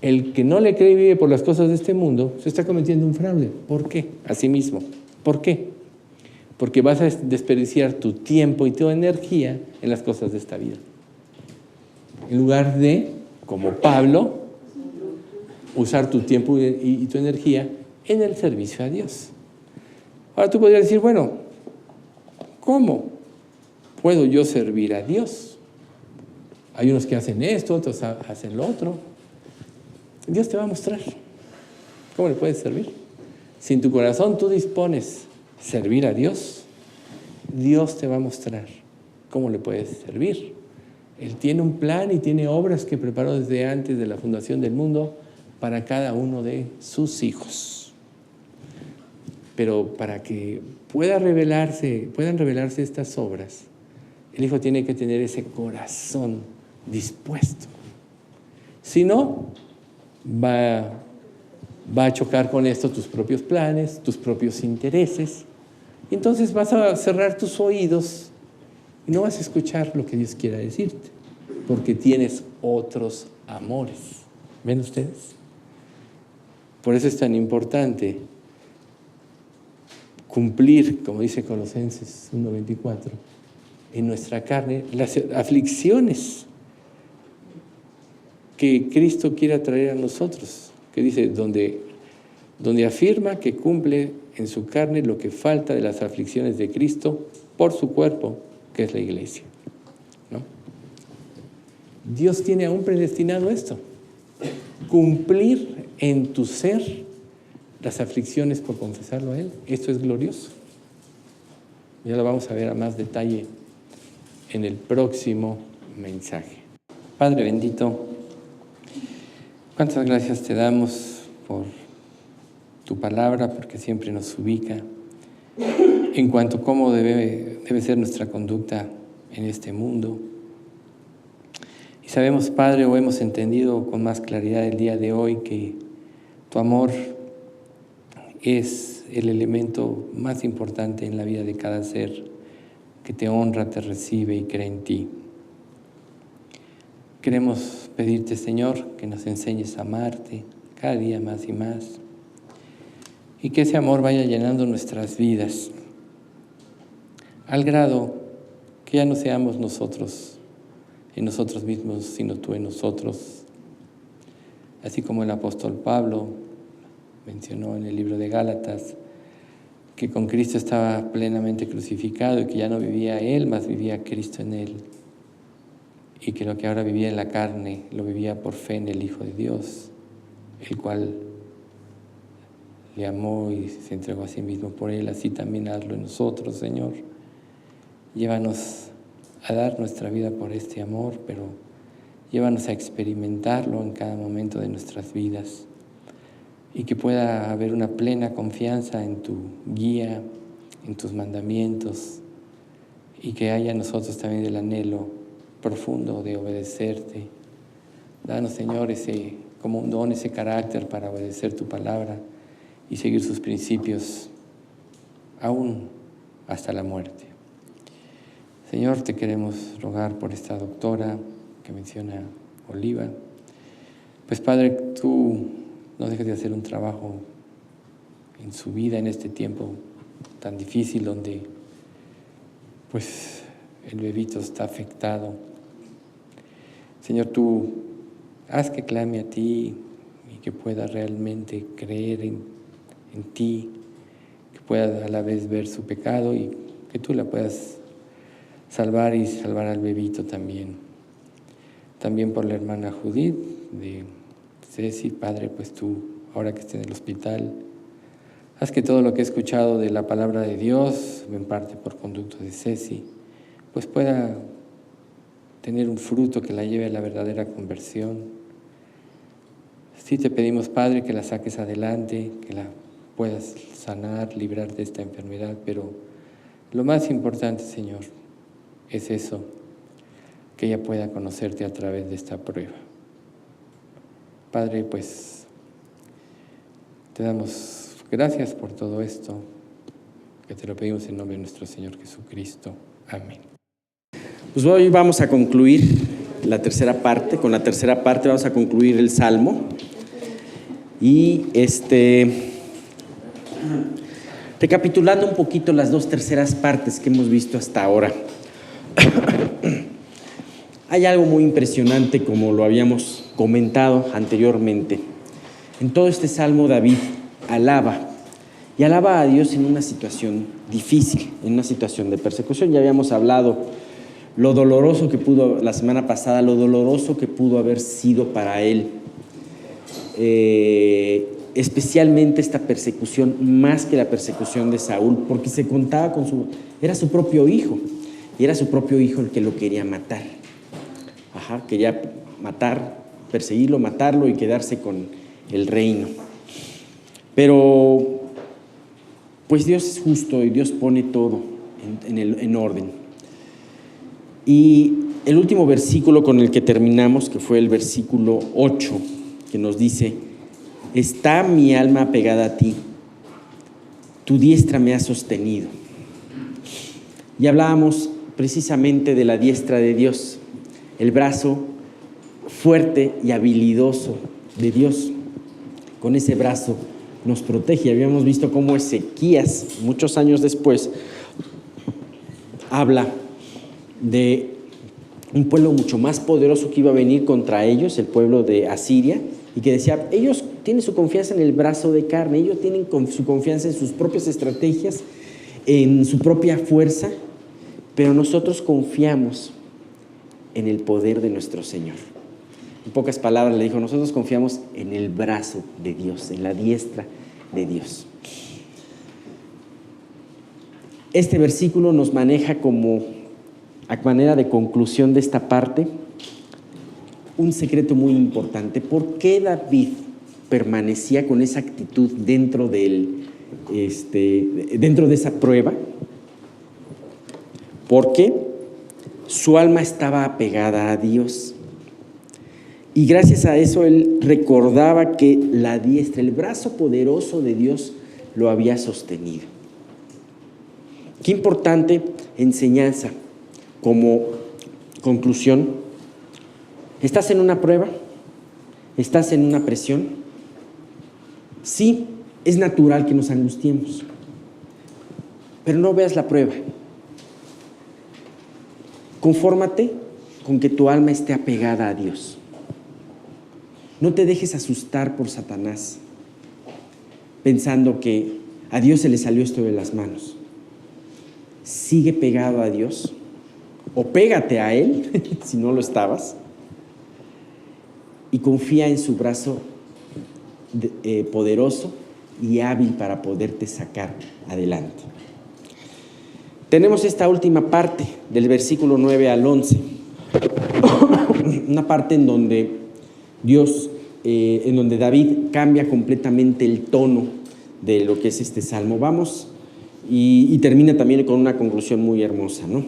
Speaker 1: El que no le cree y vive por las cosas de este mundo, se está cometiendo un fraude. ¿Por qué? Asimismo. ¿Por qué? Porque vas a desperdiciar tu tiempo y tu energía en las cosas de esta vida. En lugar de, como Pablo, usar tu tiempo y tu energía en el servicio a Dios. Ahora tú podrías decir: bueno, ¿cómo puedo yo servir a Dios? Hay unos que hacen esto, otros hacen lo otro. Dios te va a mostrar cómo le puedes servir. Si en tu corazón tú dispones servir a Dios, Dios te va a mostrar cómo le puedes servir. Él tiene un plan y tiene obras que preparó desde antes de la fundación del mundo para cada uno de sus hijos. Pero para que puedan revelarse estas obras, el hijo tiene que tener ese corazón dispuesto. Si no, va a chocar con esto tus propios planes, tus propios intereses. Y entonces vas a cerrar tus oídos y no vas a escuchar lo que Dios quiera decirte, porque tienes otros amores. ¿Ven ustedes? Por eso es tan importante cumplir, como dice Colosenses 1:24, en nuestra carne las aflicciones que Cristo quiera traer a nosotros, que dice, donde afirma que cumple en su carne lo que falta de las aflicciones de Cristo por su cuerpo, que es la iglesia, ¿no? Dios tiene aún predestinado esto, cumplir en tu ser las aflicciones por confesarlo a Él. Esto es glorioso. Ya lo vamos a ver a más detalle en el próximo mensaje. Padre bendito, cuántas gracias te damos por tu palabra, porque siempre nos ubica en cuanto a cómo debe ser nuestra conducta en este mundo. Y sabemos, Padre, o hemos entendido con más claridad el día de hoy, que tu amor es el elemento más importante en la vida de cada ser que te honra, te recibe y cree en ti. Queremos pedirte, Señor, que nos enseñes a amarte cada día más y más, y que ese amor vaya llenando nuestras vidas al grado que ya no seamos nosotros en nosotros mismos, sino tú en nosotros. Así como el apóstol Pablo mencionó en el libro de Gálatas, que con Cristo estaba plenamente crucificado y que ya no vivía él, mas vivía Cristo en él. Y que lo que ahora vivía en la carne, lo vivía por fe en el Hijo de Dios, el cual le amó y se entregó a sí mismo por él. Así también hazlo en nosotros, Señor. Llévanos a dar nuestra vida por este amor, pero llévanos a experimentarlo en cada momento de nuestras vidas, y que pueda haber una plena confianza en tu guía, en tus mandamientos, y que haya en nosotros también el anhelo profundo de obedecerte. Danos, Señor, como un don, ese carácter para obedecer tu palabra y seguir sus principios aún hasta la muerte. Señor, te queremos rogar por esta doctora que menciona Oliva. Pues, Padre, tú no dejes de hacer un trabajo en su vida en este tiempo tan difícil, donde pues el bebito está afectado. Señor, tú haz que clame a ti y que pueda realmente creer en ti, que pueda a la vez ver su pecado y que tú la puedas salvar y salvar al bebito también. También por la hermana Judith de Ceci, Padre, pues tú, ahora que esté en el hospital, haz que todo lo que he escuchado de la palabra de Dios, en parte por conducto de Ceci, pues pueda tener un fruto que la lleve a la verdadera conversión. Sí te pedimos, Padre, que la saques adelante, que la puedas sanar, librar de esta enfermedad, pero lo más importante, Señor, es eso, que ella pueda conocerte a través de esta prueba. Padre, pues te damos gracias por todo esto, que te lo pedimos en nombre de nuestro Señor Jesucristo. Amén.
Speaker 3: Pues hoy vamos a concluir la tercera parte. Con la tercera parte vamos a concluir el Salmo. Y recapitulando un poquito las dos terceras partes que hemos visto hasta ahora. Hay algo muy impresionante, como lo habíamos comentado anteriormente. En todo este Salmo, David alaba a Dios en una situación difícil, en una situación de persecución. Ya habíamos hablado lo doloroso que pudo, la semana pasada, lo doloroso que pudo haber sido para él. Especialmente esta persecución, más que la persecución de Saúl, porque se contaba era su propio hijo, y era su propio hijo el que lo quería matar. Quería perseguirlo, matarlo y quedarse con el reino. Pero pues Dios es justo y Dios pone todo en orden. Y el último versículo con el que terminamos, que fue el versículo 8, que nos dice: está mi alma pegada a ti, tu diestra me ha sostenido. Y hablábamos precisamente de la diestra de Dios, el brazo fuerte y habilidoso de Dios. Con ese brazo nos protege. Habíamos visto cómo Ezequías, muchos años después, habla de un pueblo mucho más poderoso que iba a venir contra ellos, el pueblo de Asiria, y que decía: ellos tienen su confianza en el brazo de carne, ellos tienen su confianza en sus propias estrategias, en su propia fuerza, pero nosotros confiamos en el poder de nuestro Señor. En pocas palabras le dijo: nosotros confiamos en el brazo de Dios, en la diestra de Dios. Este versículo nos maneja como, a manera de conclusión de esta parte, un secreto muy importante. ¿Por qué David permanecía con esa actitud dentro de esa prueba? Porque su alma estaba apegada a Dios. Y gracias a eso él recordaba que la diestra, el brazo poderoso de Dios, lo había sostenido. Qué importante enseñanza. Como conclusión, ¿estás en una prueba? ¿Estás en una presión? Sí, es natural que nos angustiemos, pero no veas la prueba. Confórmate con que tu alma esté apegada a Dios. No te dejes asustar por Satanás, pensando que a Dios se le salió esto de las manos. Sigue pegado a Dios, o pégate a Él, si no lo estabas, y confía en su brazo poderoso y hábil para poderte sacar adelante. Tenemos esta última parte del versículo 9 al 11, una parte en donde David cambia completamente el tono de lo que es este salmo. Vamos, y termina también con una conclusión muy hermosa, ¿no?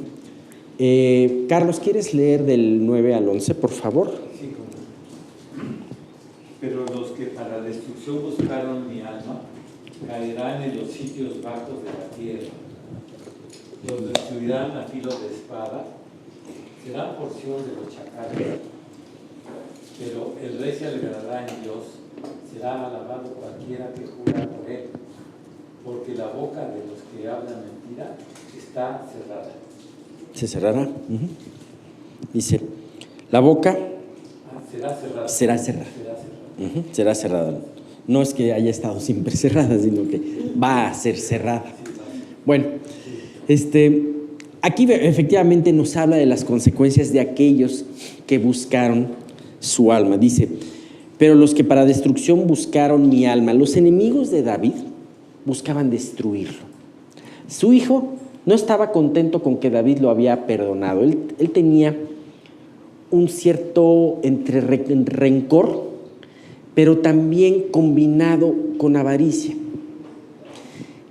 Speaker 3: Carlos, ¿quieres leer del 9 al 11, por favor?
Speaker 4: Sí, pero los que para destrucción buscaron mi alma caerán en los sitios bajos de la tierra. Los destruirán a filo de espada, serán porción de los chacales. Pero el rey se alegrará en Dios, será alabado cualquiera que jura por él, porque la boca de los que hablan mentira está cerrada.
Speaker 3: ¿Se cerrará? Dice, la boca
Speaker 4: será cerrada.
Speaker 3: Será cerrada. Será cerrada. No es que haya estado siempre cerrada, sino que va a ser cerrada. Bueno, aquí efectivamente nos habla de las consecuencias de aquellos que buscaron su alma. Dice, pero los que para destrucción buscaron mi alma, los enemigos de David buscaban destruirlo. Su hijo no estaba contento con que David lo había perdonado. Él tenía un cierto rencor, pero también combinado con avaricia.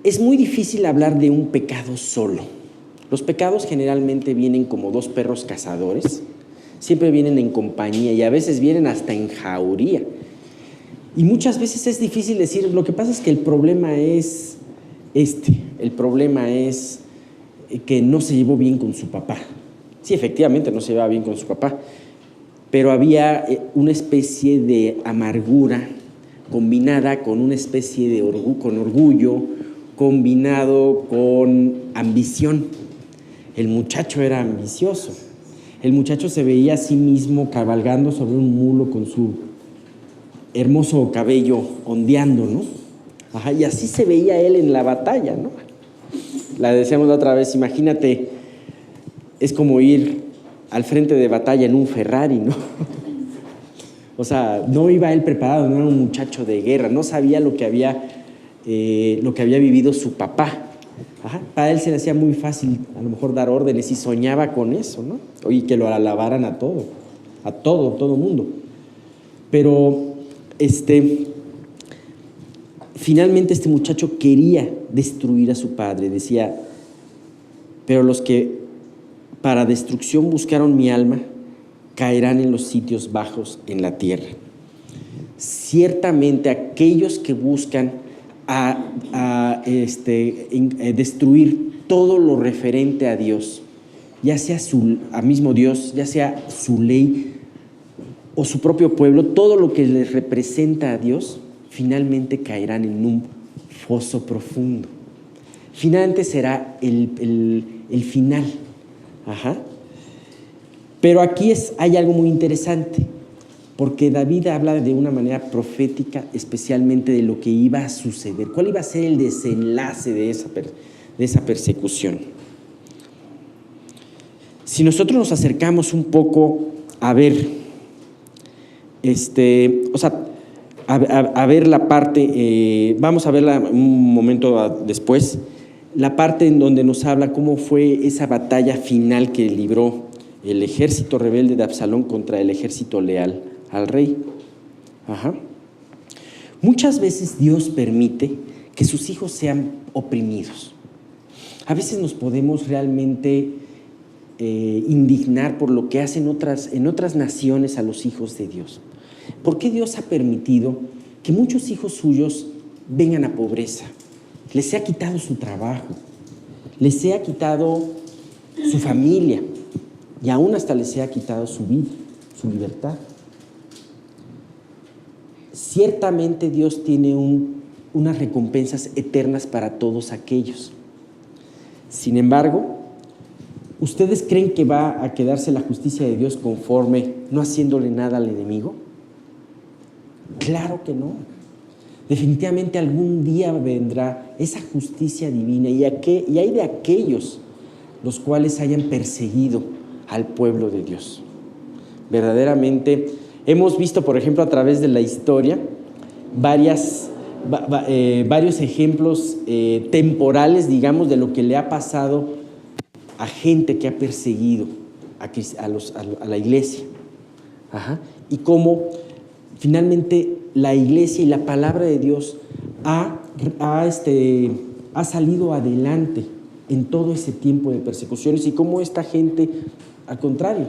Speaker 3: Es muy difícil hablar de un pecado solo. Los pecados generalmente vienen como dos perros cazadores, siempre vienen en compañía y a veces vienen hasta en jauría. Y muchas veces es difícil decir, lo que pasa es que el problema es el problema es que no se llevó bien con su papá. Sí, efectivamente no se llevaba bien con su papá, pero había una especie de amargura combinada con una especie de orgullo, combinado con ambición. El muchacho era ambicioso. El muchacho se veía a sí mismo cabalgando sobre un mulo con su hermoso cabello ondeando, ¿no? Ajá, y así se veía él en la batalla, ¿no? La decíamos la otra vez, imagínate, es como ir al frente de batalla en un Ferrari, ¿no? O sea, no iba él preparado, no era un muchacho de guerra, no sabía lo que había vivido su papá. Ajá, para él se le hacía muy fácil a lo mejor dar órdenes y soñaba con eso, ¿no? Y que lo alabaran a todo mundo. Pero finalmente este muchacho quería destruir a su padre. Decía, pero los que para destrucción buscaron mi alma caerán en los sitios bajos en la tierra. ciertamente aquellos que buscan destruir todo lo referente a Dios, ya sea a mismo Dios, ya sea su ley o su propio pueblo, todo lo que les representa a Dios, finalmente caerán en un foso profundo. Finalmente será el final. Pero aquí hay algo muy interesante, porque David habla de una manera profética, especialmente de lo que iba a suceder, cuál iba a ser el desenlace de esa persecución. Si nosotros nos acercamos un poco a ver, a ver la parte, vamos a verla un momento después, la parte en donde nos habla cómo fue esa batalla final que libró el ejército rebelde de Absalón contra el ejército leal al rey. Muchas veces Dios permite que sus hijos sean oprimidos. A veces nos podemos realmente indignar por lo que hacen en otras naciones a los hijos de Dios. ¿Por qué Dios ha permitido que muchos hijos suyos vengan a pobreza? Les sea quitado su trabajo, les sea quitado su familia y aún hasta les sea quitado su vida, su libertad. Ciertamente Dios tiene unas recompensas eternas para todos aquellos. Sin embargo, ¿ustedes creen que va a quedarse la justicia de Dios conforme no haciéndole nada al enemigo? Claro que no. Definitivamente algún día vendrá esa justicia divina y hay de aquellos los cuales hayan perseguido al pueblo de Dios. Verdaderamente hemos visto, por ejemplo, a través de la historia varios ejemplos temporales, digamos, de lo que le ha pasado a gente que ha perseguido a la iglesia. Y cómo finalmente la iglesia y la palabra de Dios ha salido adelante en todo ese tiempo de persecuciones, y cómo esta gente, al contrario,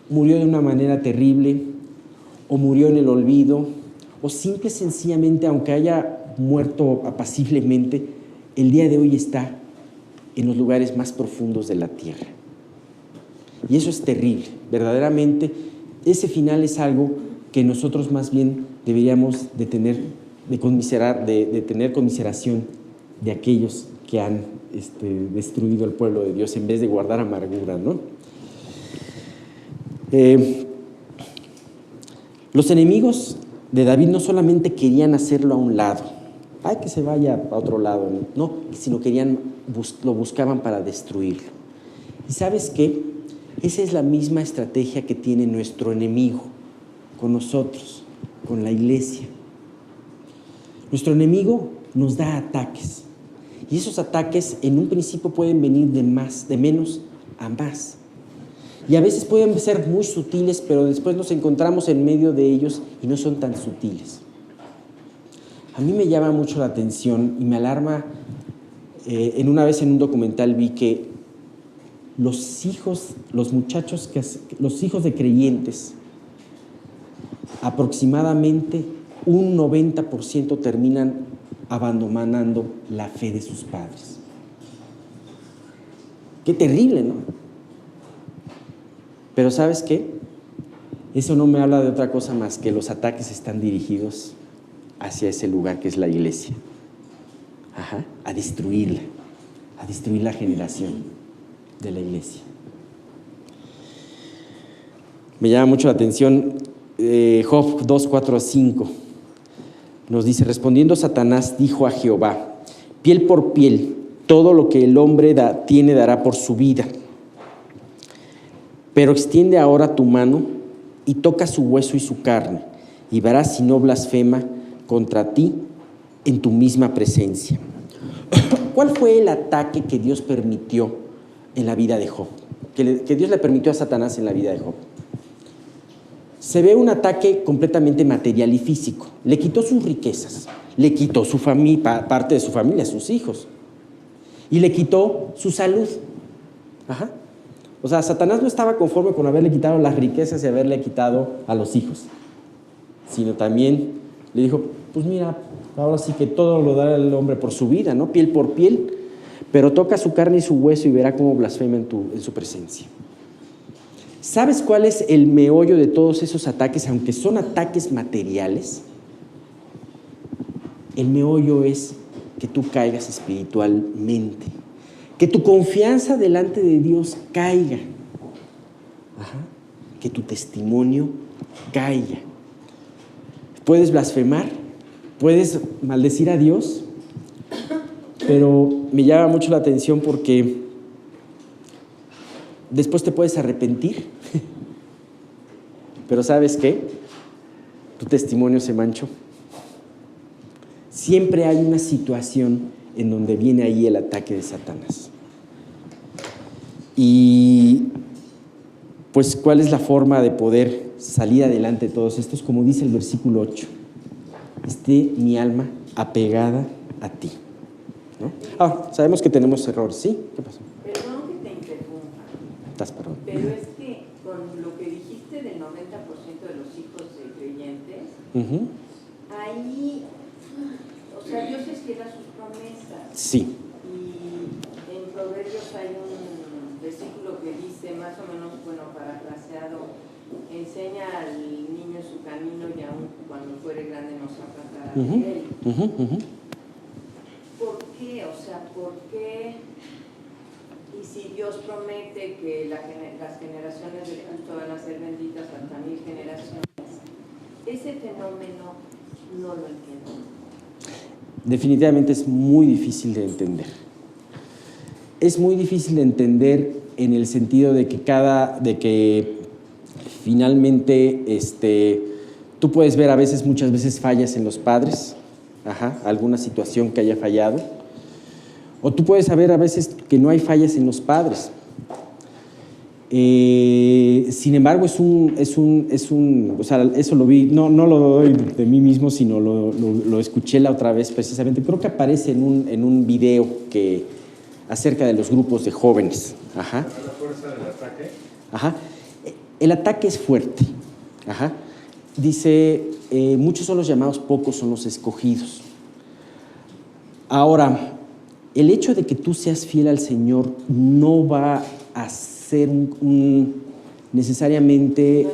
Speaker 3: murió de una manera terrible, o murió en el olvido, o simple y sencillamente, aunque haya muerto apaciblemente, el día de hoy está en los lugares más profundos de la tierra. Y eso es terrible. Verdaderamente, ese final es algo que nosotros más bien deberíamos de tener conmiseración de aquellos que han destruido el pueblo de Dios, en vez de guardar amargura, ¿no? Los enemigos de David no solamente querían hacerlo a un lado, que se vaya a otro lado, no, sino lo buscaban para destruirlo. ¿Y sabes qué? Esa es la misma estrategia que tiene nuestro enemigo con nosotros, con la iglesia. Nuestro enemigo nos da ataques, y esos ataques en un principio pueden venir de menos a más. Y a veces pueden ser muy sutiles, pero después nos encontramos en medio de ellos y no son tan sutiles. A mí me llama mucho la atención y me alarma. Una vez en un documental vi que los hijos de creyentes, aproximadamente un 90% terminan abandonando la fe de sus padres. Qué terrible, ¿no? Pero ¿sabes qué? Eso no me habla de otra cosa más que los ataques están dirigidos hacia ese lugar que es la iglesia. A destruir la generación de la iglesia. Me llama mucho la atención Job 2, 4-5. Nos dice: respondiendo Satanás dijo a Jehová: piel por piel, todo lo que el hombre tiene dará por su vida. Pero extiende ahora tu mano y toca su hueso y su carne, y verás si no blasfema contra ti en tu misma presencia. ¿Cuál fue el ataque que Dios permitió en la vida de Job? Que Dios le permitió a Satanás en la vida de Job. Se ve un ataque completamente material y físico. Le quitó sus riquezas, le quitó su familia, parte de su familia, sus hijos, y le quitó su salud. O sea, Satanás no estaba conforme con haberle quitado las riquezas y haberle quitado a los hijos, sino también le dijo, pues mira, ahora sí que todo lo da el hombre por su vida, ¿no? Piel por piel, pero toca su carne y su hueso y verá cómo blasfema en su presencia. ¿Sabes cuál es el meollo de todos esos ataques, aunque son ataques materiales? El meollo es que tú caigas espiritualmente, que tu confianza delante de Dios caiga, que tu testimonio caiga. Puedes blasfemar, puedes maldecir a Dios, pero me llama mucho la atención porque después te puedes arrepentir, pero ¿sabes qué? Tu testimonio se manchó. Siempre hay una situación en donde viene ahí el ataque de Satanás. Y pues, ¿cuál es la forma de poder salir adelante de todos estos? Como dice el versículo 8, esté mi alma apegada a ti, ¿no? Sabemos que tenemos errores, ¿sí? ¿Qué pasó?
Speaker 2: Perdón que te interrumpa.
Speaker 3: Perdón.
Speaker 2: Pero es que con lo que dijiste del 90% de los hijos de creyentes, ahí, o sea, Dios es fiel a sus promesas.
Speaker 3: Sí.
Speaker 2: Y en Proverbios hay un versículo que dice, más o menos, bueno, parafraseado, enseña al niño su camino y aún cuando fuere grande no se apartará de él. ¿Por qué? O sea, ¿por qué? Y si Dios promete que las generaciones de Cristo van a ser benditas hasta 1000 generaciones, ese fenómeno no lo entiendo.
Speaker 3: Definitivamente es muy difícil de entender. Es muy difícil de entender en el sentido de que finalmente tú puedes ver muchas veces fallas en los padres, alguna situación que haya fallado, o tú puedes saber a veces que no hay fallas en los padres. Sin embargo, o sea, eso lo vi, no lo doy de mí mismo, sino lo escuché la otra vez precisamente. Creo que aparece en un video acerca de los grupos de jóvenes.
Speaker 5: ¿La fuerza del ataque?
Speaker 3: El ataque es fuerte. Dice, muchos son los llamados, pocos son los escogidos. Ahora, el hecho de que tú seas fiel al Señor no va a ser necesariamente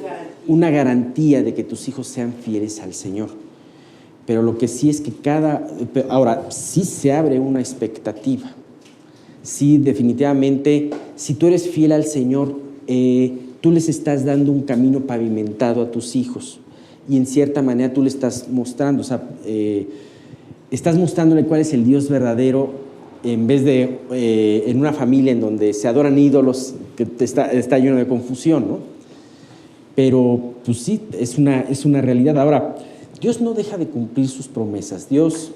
Speaker 3: una garantía de que tus hijos sean fieles al Señor. Pero lo que sí es que ahora sí se abre una expectativa. Sí, definitivamente, si tú eres fiel al Señor, tú les estás dando un camino pavimentado a tus hijos y en cierta manera tú le estás mostrando, o sea, estás mostrándole cuál es el Dios verdadero, en vez de en una familia en donde se adoran ídolos, que está lleno de confusión, ¿no? Pero pues sí, es una realidad. Ahora, Dios no deja de cumplir sus promesas. Dios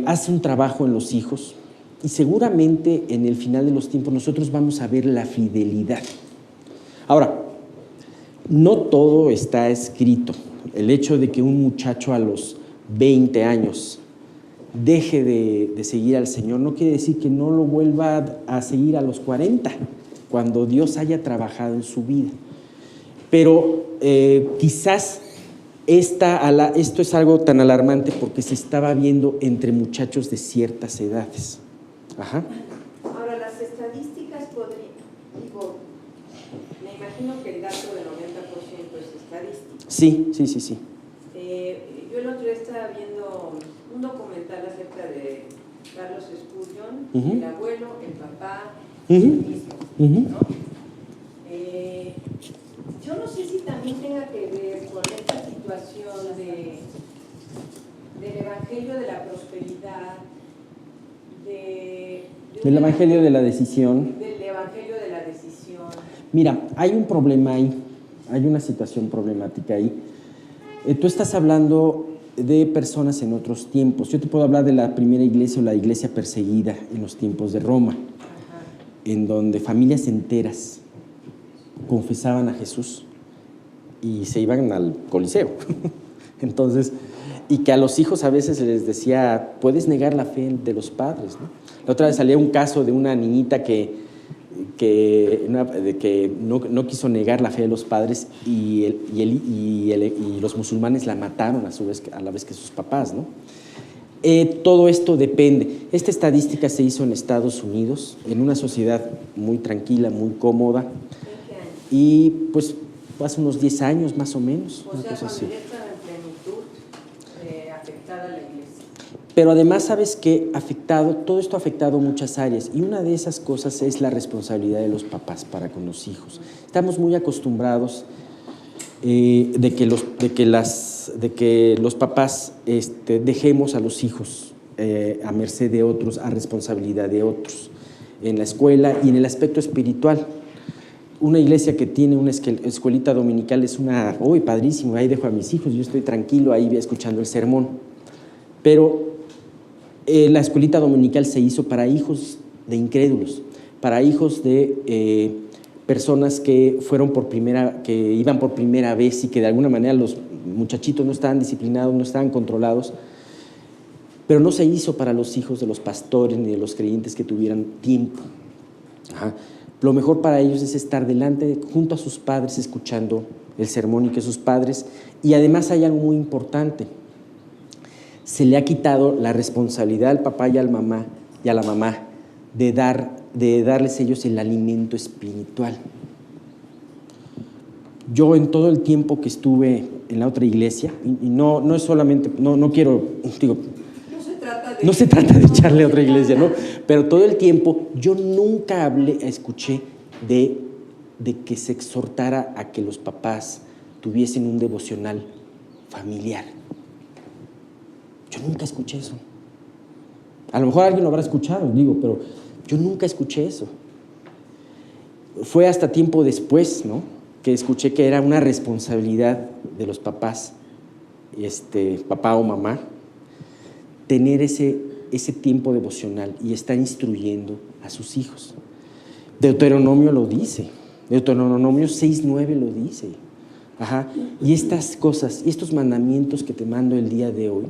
Speaker 3: hace un trabajo en los hijos y seguramente en el final de los tiempos nosotros vamos a ver la fidelidad. Ahora, no todo está escrito. El hecho de que un muchacho a los 20 años deje de seguir al Señor no quiere decir que no lo vuelva a seguir a los 40, cuando Dios haya trabajado en su vida. Pero quizás esto es algo tan alarmante porque se estaba viendo entre muchachos de ciertas edades.
Speaker 2: Ahora, las estadísticas me imagino que el dato del 90% es estadística.
Speaker 3: Sí.
Speaker 2: Yo el otro día estaba viendo un documental acerca de Carlos Spurgeon, el abuelo, el papá, el mismo, ¿no? Yo no sé si también tenga que ver con esta situación del evangelio de la prosperidad, del
Speaker 3: evangelio de la decisión.
Speaker 2: Del evangelio de la decisión.
Speaker 3: Mira, hay un problema ahí, hay una situación problemática ahí. Tú estás hablando de personas en otros tiempos. Yo te puedo hablar de la primera iglesia o la iglesia perseguida en los tiempos de Roma, en donde familias enteras confesaban a Jesús y se iban al Coliseo. Entonces, y que a los hijos a veces les decía, puedes negar la fe de los padres, ¿no? La otra vez salía un caso de una niñita que de que no quiso negar la fe de los padres y los musulmanes la mataron a la vez que sus papás, ¿no? Todo esto depende. Esta estadística se hizo en Estados Unidos, en una sociedad muy tranquila, muy cómoda, y pues hace unos 10 años más o menos.
Speaker 2: O sea, cuando ya estaba en plenitud, afectada la iglesia.
Speaker 3: Pero además, ¿sabes qué? Todo esto ha afectado muchas áreas, y una de esas cosas es la responsabilidad de los papás para con los hijos. Estamos muy acostumbrados de que los papás dejemos a los hijos a merced de otros, a responsabilidad de otros, en la escuela y en el aspecto espiritual. Una iglesia que tiene una escuelita dominical es uy, padrísimo, ahí dejo a mis hijos, yo estoy tranquilo ahí escuchando el sermón. Pero la escuelita dominical se hizo para hijos de incrédulos, para hijos de personas que iban por primera vez y que de alguna manera los muchachitos no estaban disciplinados, no estaban controlados, pero no se hizo para los hijos de los pastores ni de los creyentes que tuvieran tiempo. Ajá. Lo mejor para ellos es estar delante, junto a sus padres, escuchando el sermón y que sus padres, y además hay algo muy importante, se le ha quitado la responsabilidad al papá y a la mamá de darles ellos el alimento espiritual. Yo en todo el tiempo que estuve en la otra iglesia, y no es solamente, no quiero, digo, no se trata de echarle a otra iglesia, ¿no? Pero todo el tiempo yo nunca escuché de que se exhortara a que los papás tuviesen un devocional familiar. Yo nunca escuché eso. A lo mejor alguien lo habrá escuchado, pero yo nunca escuché eso. Fue hasta tiempo después, ¿no?, que escuché que era una responsabilidad de los papás, papá o mamá, tener ese tiempo devocional y estar instruyendo a sus hijos. Deuteronomio lo dice, Deuteronomio 6:9 lo dice. Ajá. Y estas cosas, y estos mandamientos que te mando el día de hoy,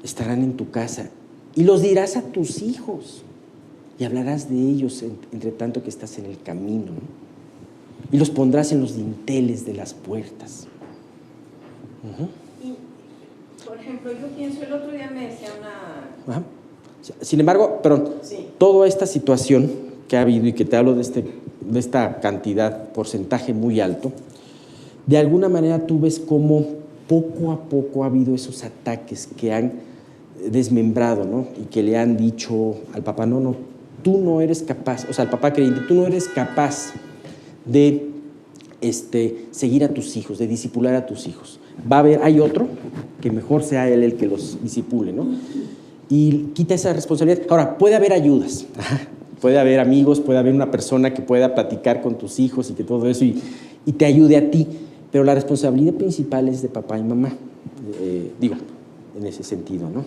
Speaker 3: estarán en tu casa y los dirás a tus hijos y hablarás de ellos entre tanto que estás en el camino, ¿no? Y los pondrás en los dinteles de las puertas. Uh-huh.
Speaker 2: Y, por ejemplo, yo pienso, el otro día me decía una...
Speaker 3: Ajá. Sin embargo,
Speaker 2: sí,
Speaker 3: toda esta situación que ha habido y que te hablo de esta cantidad, porcentaje muy alto, de alguna manera tú ves cómo poco a poco ha habido esos ataques que han desmembrado, ¿no? Y que le han dicho al papá, no, tú no eres capaz, o sea, al papá creyente, tú no eres capaz de seguir a tus hijos, de discipular a tus hijos. Hay otro que mejor sea él el que los discipule, ¿no? Y quita esa responsabilidad. Ahora, puede haber ayudas, puede haber amigos, puede haber una persona que pueda platicar con tus hijos y que todo eso y te ayude a ti, pero la responsabilidad principal es de papá y mamá, en ese sentido, ¿no?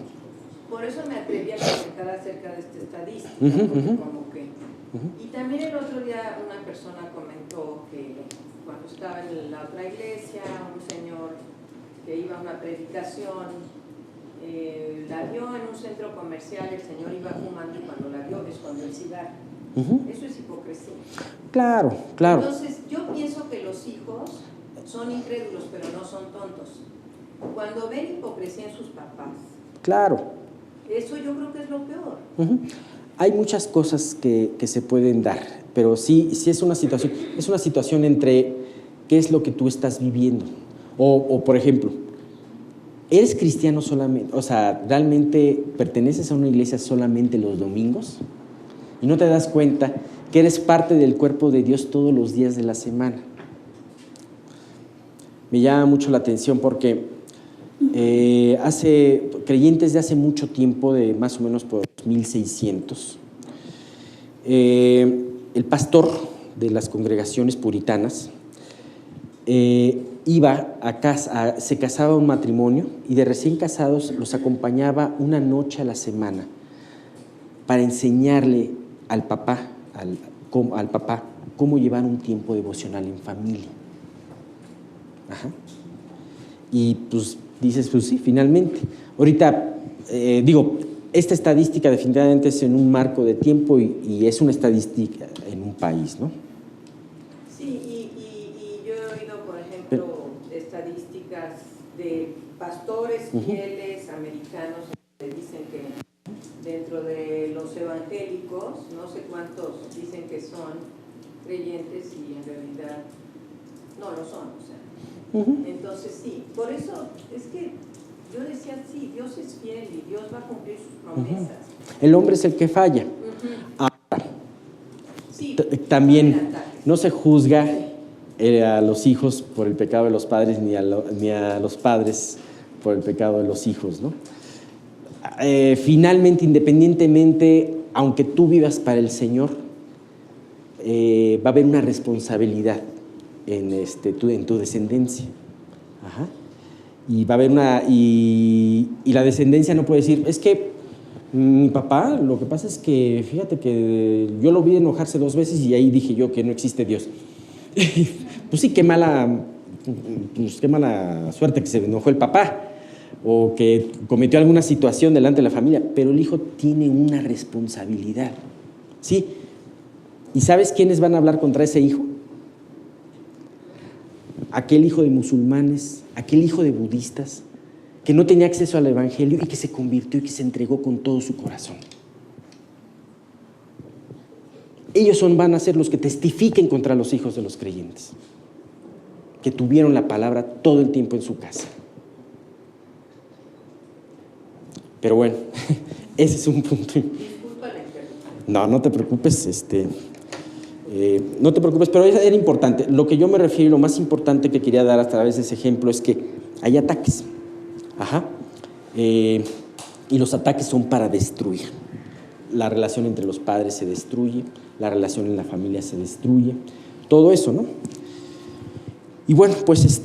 Speaker 2: Por eso me atreví a comentar acerca de esta estadística, porque como que... Y también el otro día una persona comentó que cuando estaba en la otra iglesia, un señor que iba a una predicación, la vio en un centro comercial, el señor iba fumando y cuando la vio escondió el cigarro. Eso es hipocresía.
Speaker 3: Claro.
Speaker 2: Entonces, yo pienso que los hijos son incrédulos, pero no son tontos. Cuando ven hipocresía en sus papás,
Speaker 3: claro,
Speaker 2: eso yo creo que es lo peor.
Speaker 3: Hay muchas cosas que se pueden dar, pero sí es una situación entre qué es lo que tú estás viviendo. O por ejemplo, ¿eres cristiano solamente? O sea, ¿realmente perteneces a una iglesia solamente los domingos? Y no te das cuenta que eres parte del cuerpo de Dios todos los días de la semana. Me llama mucho la atención porque creyentes de hace mucho tiempo, de más o menos por 1600, el pastor de las congregaciones puritanas iba a casa, se casaba un matrimonio y de recién casados los acompañaba una noche a la semana para enseñarle al papá cómo llevar un tiempo devocional en familia. Ajá. Y pues dices, pues sí, finalmente. Ahorita, esta estadística definitivamente es en un marco de tiempo y es una estadística en un país, ¿no?
Speaker 2: Sí, y yo he oído, por ejemplo, estadísticas de pastores fieles americanos que dicen que dentro de los evangélicos, no sé cuántos dicen que son creyentes y en realidad no lo son, o sea. Entonces sí, por eso es que yo decía, sí, Dios es fiel y Dios va a cumplir sus promesas.
Speaker 3: El hombre es el que falla. Ahora,
Speaker 2: Sí,
Speaker 3: también no se juzga a los hijos por el pecado de los padres ni a los padres por el pecado de los hijos, ¿no? Finalmente, independientemente, aunque tú vivas para el Señor, va a haber una responsabilidad en tu descendencia. Ajá. Y va a haber y la descendencia no puede decir, es que mi papá, lo que pasa es que, fíjate que yo lo vi enojarse 2 veces y ahí dije yo que no existe Dios. Pues sí, qué mala suerte que se enojó el papá o que cometió alguna situación delante de la familia, pero el hijo tiene una responsabilidad, ¿sí? ¿Y sabes quiénes van a hablar contra ese hijo? Aquel hijo de musulmanes, aquel hijo de budistas, que no tenía acceso al evangelio y que se convirtió y que se entregó con todo su corazón. Ellos van a ser los que testifiquen contra los hijos de los creyentes, que tuvieron la palabra todo el tiempo en su casa. Pero bueno, ese es un punto. No te preocupes, no te preocupes, pero era importante. Lo que yo me refiero, lo más importante que quería dar a través de ese ejemplo es que hay ataques. Ajá. Y los ataques son para destruir. La relación entre los padres se destruye, la relación en la familia se destruye, todo eso, ¿no? Y bueno, pues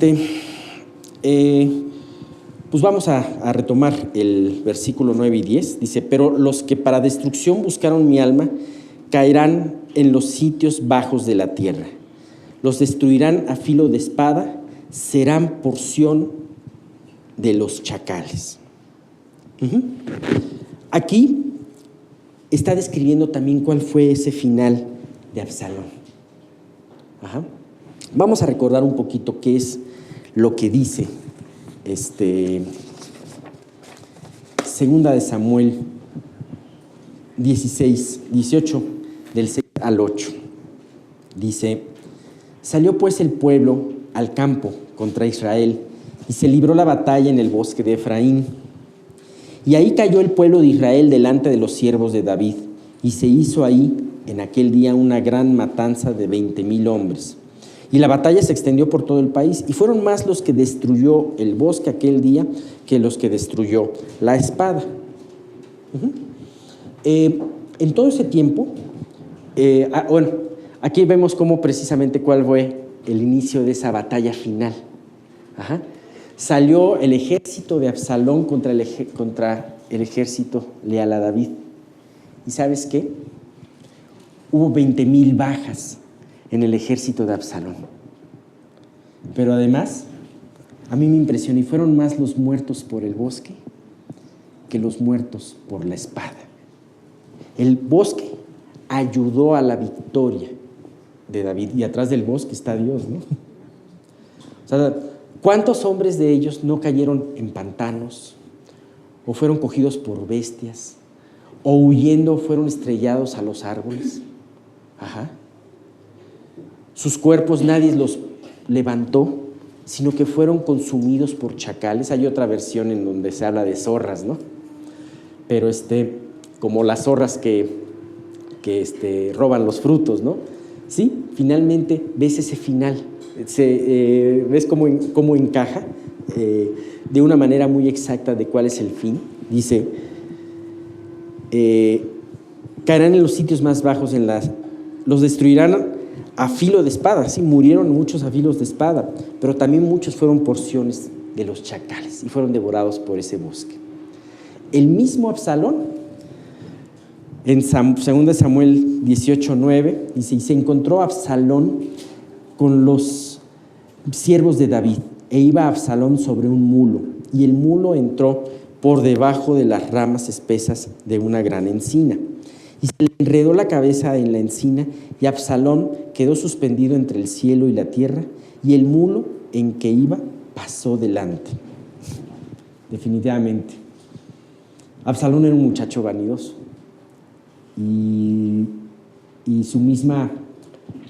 Speaker 3: pues vamos a retomar el versículo 9 y 10. Dice, pero los que para destrucción buscaron mi alma caerán en los sitios bajos de la tierra. Los destruirán a filo de espada, serán porción de los chacales. Aquí está describiendo también cuál fue ese final de Absalón. Ajá. Vamos a recordar un poquito qué es lo que dice Segunda de Samuel 18, del 6 al 8. Dice, salió pues el pueblo al campo contra Israel y se libró la batalla en el bosque de Efraín. Y ahí cayó el pueblo de Israel delante de los siervos de David, y se hizo ahí en aquel día una gran matanza de 20,000 hombres. Y la batalla se extendió por todo el país, y fueron más los que destruyó el bosque aquel día que los que destruyó la espada. En todo ese tiempo, bueno, aquí vemos cómo precisamente cuál fue el inicio de esa batalla final. Ajá. Salió el ejército de Absalón contra el ejército leal a David. ¿Y sabes qué? Hubo 20,000 bajas en el ejército de Absalón. Pero además, a mí me impresionó, y fueron más los muertos por el bosque que los muertos por la espada. El bosque ayudó a la victoria de David, y atrás del bosque está Dios, ¿no? O sea, ¿cuántos hombres de ellos no cayeron en pantanos, o fueron cogidos por bestias, o huyendo fueron estrellados a los árboles? Ajá. Sus cuerpos nadie los levantó, sino que fueron consumidos por chacales. Hay otra versión en donde se habla de zorras, ¿no? Pero como las zorras que roban los frutos, ¿no? Sí, finalmente ves ese final, ves cómo encaja de una manera muy exacta de cuál es el fin. Dice, caerán en los sitios más bajos, los destruirán a filo de espada. Sí, murieron muchos a filos de espada, pero también muchos fueron porciones de los chacales y fueron devorados por ese bosque. El mismo Absalón, en 2 Samuel 18:9, dice, y se encontró Absalón con los siervos de David, e iba Absalón sobre un mulo, y el mulo entró por debajo de las ramas espesas de una gran encina. Y se le enredó la cabeza en la encina, y Absalón quedó suspendido entre el cielo y la tierra, y el mulo en que iba pasó delante. Definitivamente, Absalón era un muchacho vanidoso, y su misma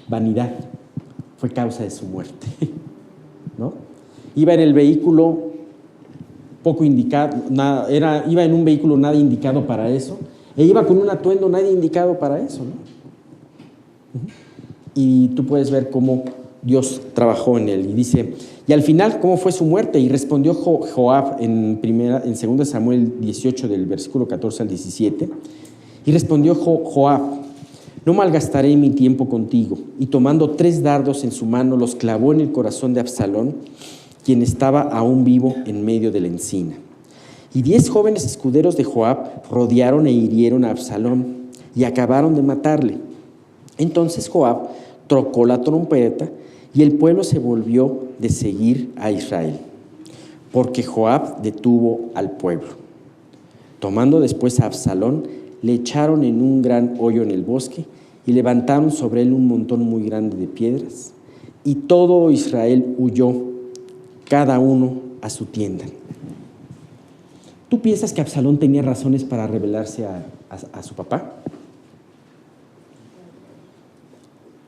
Speaker 3: vanidad fue causa de su muerte, ¿no? Iba en el vehículo poco indicado, iba en un vehículo nada indicado para eso, e iba con un atuendo nadie indicado para eso, ¿no? Y tú puedes ver cómo Dios trabajó en él. Y dice, y al final, ¿cómo fue su muerte? Y respondió Joab en 2 Samuel 18, del versículo 14 al 17. Y respondió Joab, no malgastaré mi tiempo contigo. Y tomando 3 dardos en su mano, los clavó en el corazón de Absalón, quien estaba aún vivo en medio de la encina. Y 10 jóvenes escuderos de Joab rodearon e hirieron a Absalón y acabaron de matarle. Entonces Joab tocó la trompeta y el pueblo se volvió de seguir a Israel, porque Joab detuvo al pueblo. Tomando después a Absalón, le echaron en un gran hoyo en el bosque y levantaron sobre él un montón muy grande de piedras. Y todo Israel huyó, cada uno a su tienda. ¿Tú piensas que Absalón tenía razones para rebelarse a su papá?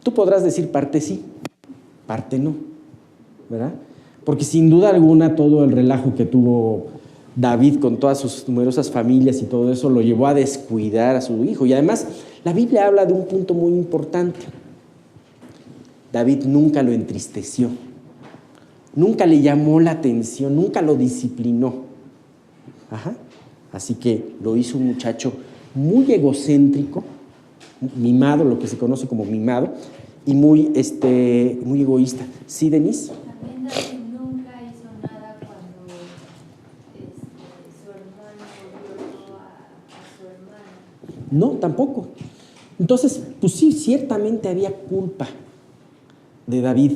Speaker 3: Tú podrás decir parte sí, parte no, ¿verdad? Porque sin duda alguna todo el relajo que tuvo David con todas sus numerosas familias y todo eso lo llevó a descuidar a su hijo. Y además la Biblia habla de un punto muy importante. David nunca lo entristeció, nunca le llamó la atención, nunca lo disciplinó. Así que lo hizo un muchacho muy egocéntrico, mimado, lo que se conoce como mimado, y muy egoísta. ¿Sí, Denise?
Speaker 6: También David nunca hizo nada cuando su hermano violó a su hermana.
Speaker 3: No, tampoco. Entonces, pues sí, ciertamente había culpa de David.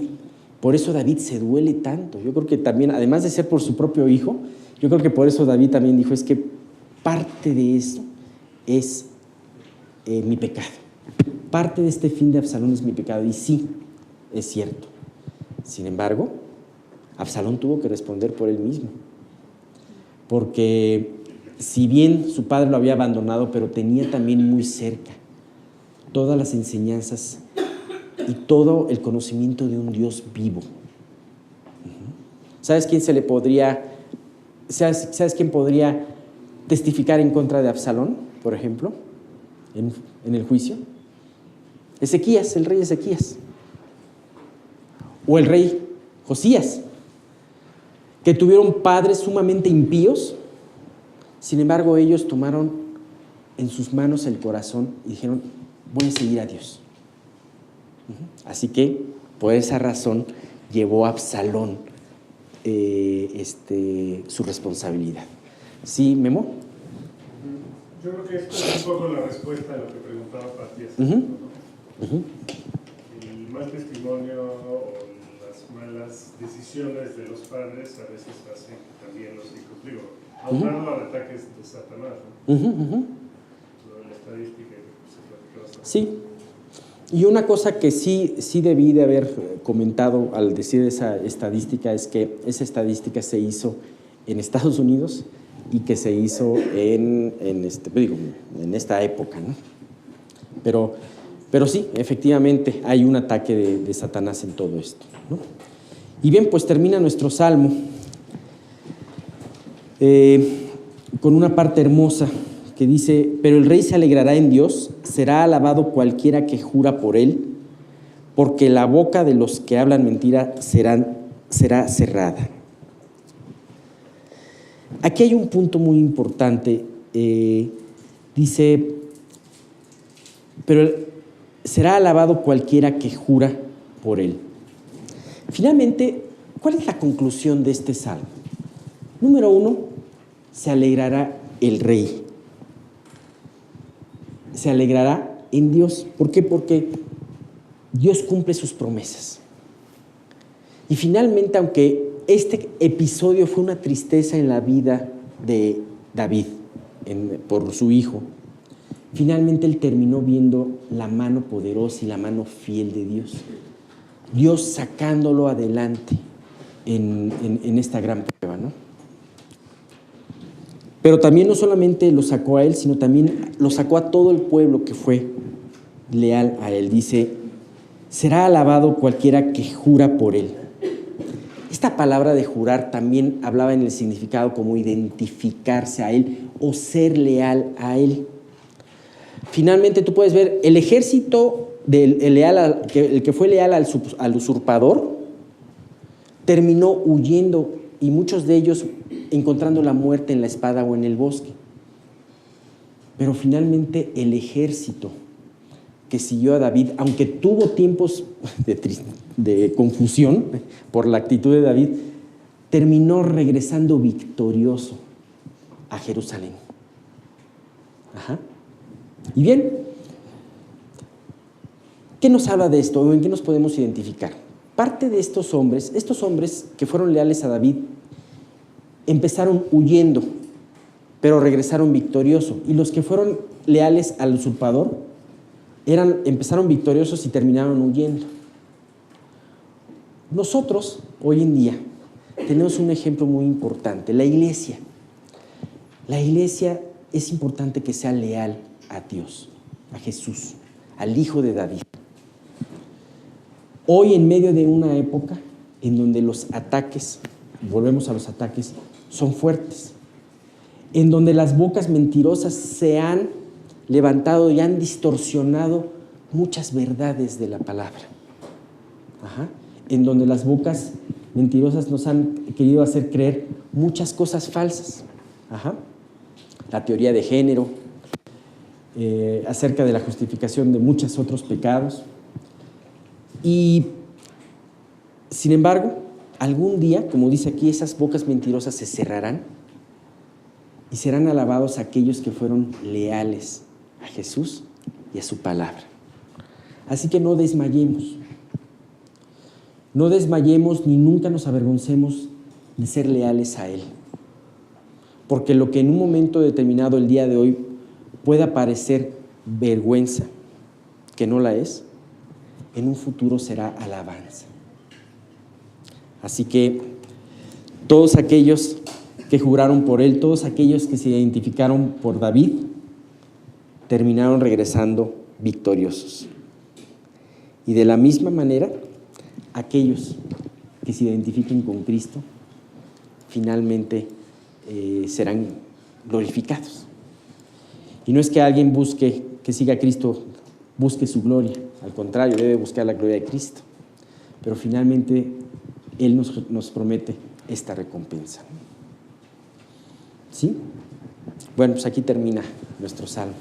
Speaker 3: Por eso David se duele tanto. Yo creo que también, además de ser por su propio hijo, yo creo que por eso David también dijo, es que parte de eso es mi pecado. Parte de este fin de Absalón es mi pecado. Y sí, es cierto. Sin embargo, Absalón tuvo que responder por él mismo. Porque si bien su padre lo había abandonado, pero tenía también muy cerca todas las enseñanzas y todo el conocimiento de un Dios vivo. ¿Sabes quién ¿Sabes quién podría testificar en contra de Absalón, por ejemplo, en el juicio? Ezequías, el rey Ezequías. O el rey Josías, que tuvieron padres sumamente impíos. Sin embargo, ellos tomaron en sus manos el corazón y dijeron, voy a seguir a Dios. Así que, por esa razón, llevó a Absalón su responsabilidad. ¿Sí, Memo?
Speaker 5: Yo creo que esto es un poco la respuesta a lo que preguntaba Pati hace poco, ¿no? El mal testimonio o las malas decisiones de los padres a veces hacen que también los hijos, aunado a ataques de Satanás, ¿no? Lo de la estadística se platicó bastante.
Speaker 3: Sí. Y una cosa que sí debí de haber comentado al decir esa estadística es que esa estadística se hizo en Estados Unidos y que se hizo en esta época, ¿no? Pero sí, efectivamente hay un ataque de Satanás en todo esto, ¿no? Y bien, pues termina nuestro salmo con una parte hermosa que dice, pero el rey se alegrará en Dios, será alabado cualquiera que jura por él, porque la boca de los que hablan mentira será cerrada. Aquí hay un punto muy importante. Dice, pero será alabado cualquiera que jura por él. Finalmente, ¿cuál es la conclusión de este salmo? Número 1, se alegrará el rey. Se alegrará en Dios. ¿Por qué? Porque Dios cumple sus promesas. Y finalmente, aunque este episodio fue una tristeza en la vida de David por su hijo, finalmente él terminó viendo la mano poderosa y la mano fiel de Dios. Dios sacándolo adelante en esta gran prueba, ¿no? Pero también no solamente lo sacó a él, sino también lo sacó a todo el pueblo que fue leal a él. Dice, será alabado cualquiera que jura por él. Esta palabra de jurar también hablaba en el significado como identificarse a él o ser leal a él. Finalmente tú puedes ver el ejército el que fue leal al usurpador terminó huyendo y muchos de ellos encontrando la muerte en la espada o en el bosque. Pero finalmente el ejército que siguió a David, aunque tuvo tiempos de confusión por la actitud de David, terminó regresando victorioso a Jerusalén. Ajá. Y bien, ¿qué nos habla de esto o en qué nos podemos identificar? Parte de estos hombres que fueron leales a David, empezaron huyendo, pero regresaron victoriosos. Y los que fueron leales al usurpador, empezaron victoriosos y terminaron huyendo. Nosotros, hoy en día, tenemos un ejemplo muy importante, la iglesia. La iglesia es importante que sea leal a Dios, a Jesús, al Hijo de David. Hoy, en medio de una época en donde los ataques, volvemos a los ataques, son fuertes, en donde las bocas mentirosas se han levantado y han distorsionado muchas verdades de la palabra. Ajá. En donde las bocas mentirosas nos han querido hacer creer muchas cosas falsas. Ajá. La teoría de género, acerca de la justificación de muchos otros pecados. Y, sin embargo, algún día, como dice aquí, esas bocas mentirosas se cerrarán y serán alabados aquellos que fueron leales a Jesús y a su palabra. Así que no desmayemos. No desmayemos ni nunca nos avergoncemos de ser leales a Él. Porque lo que en un momento determinado el día de hoy pueda parecer vergüenza, que no la es, en un futuro será alabanza. Así que todos aquellos que juraron por Él, todos aquellos que se identificaron por David, terminaron regresando victoriosos. Y de la misma manera, aquellos que se identifiquen con Cristo, finalmente serán glorificados. Y no es que alguien que siga a Cristo, busque su gloria. Al contrario, debe buscar la gloria de Cristo. Pero finalmente, Él nos promete esta recompensa. ¿Sí? Bueno, pues aquí termina nuestro salmo.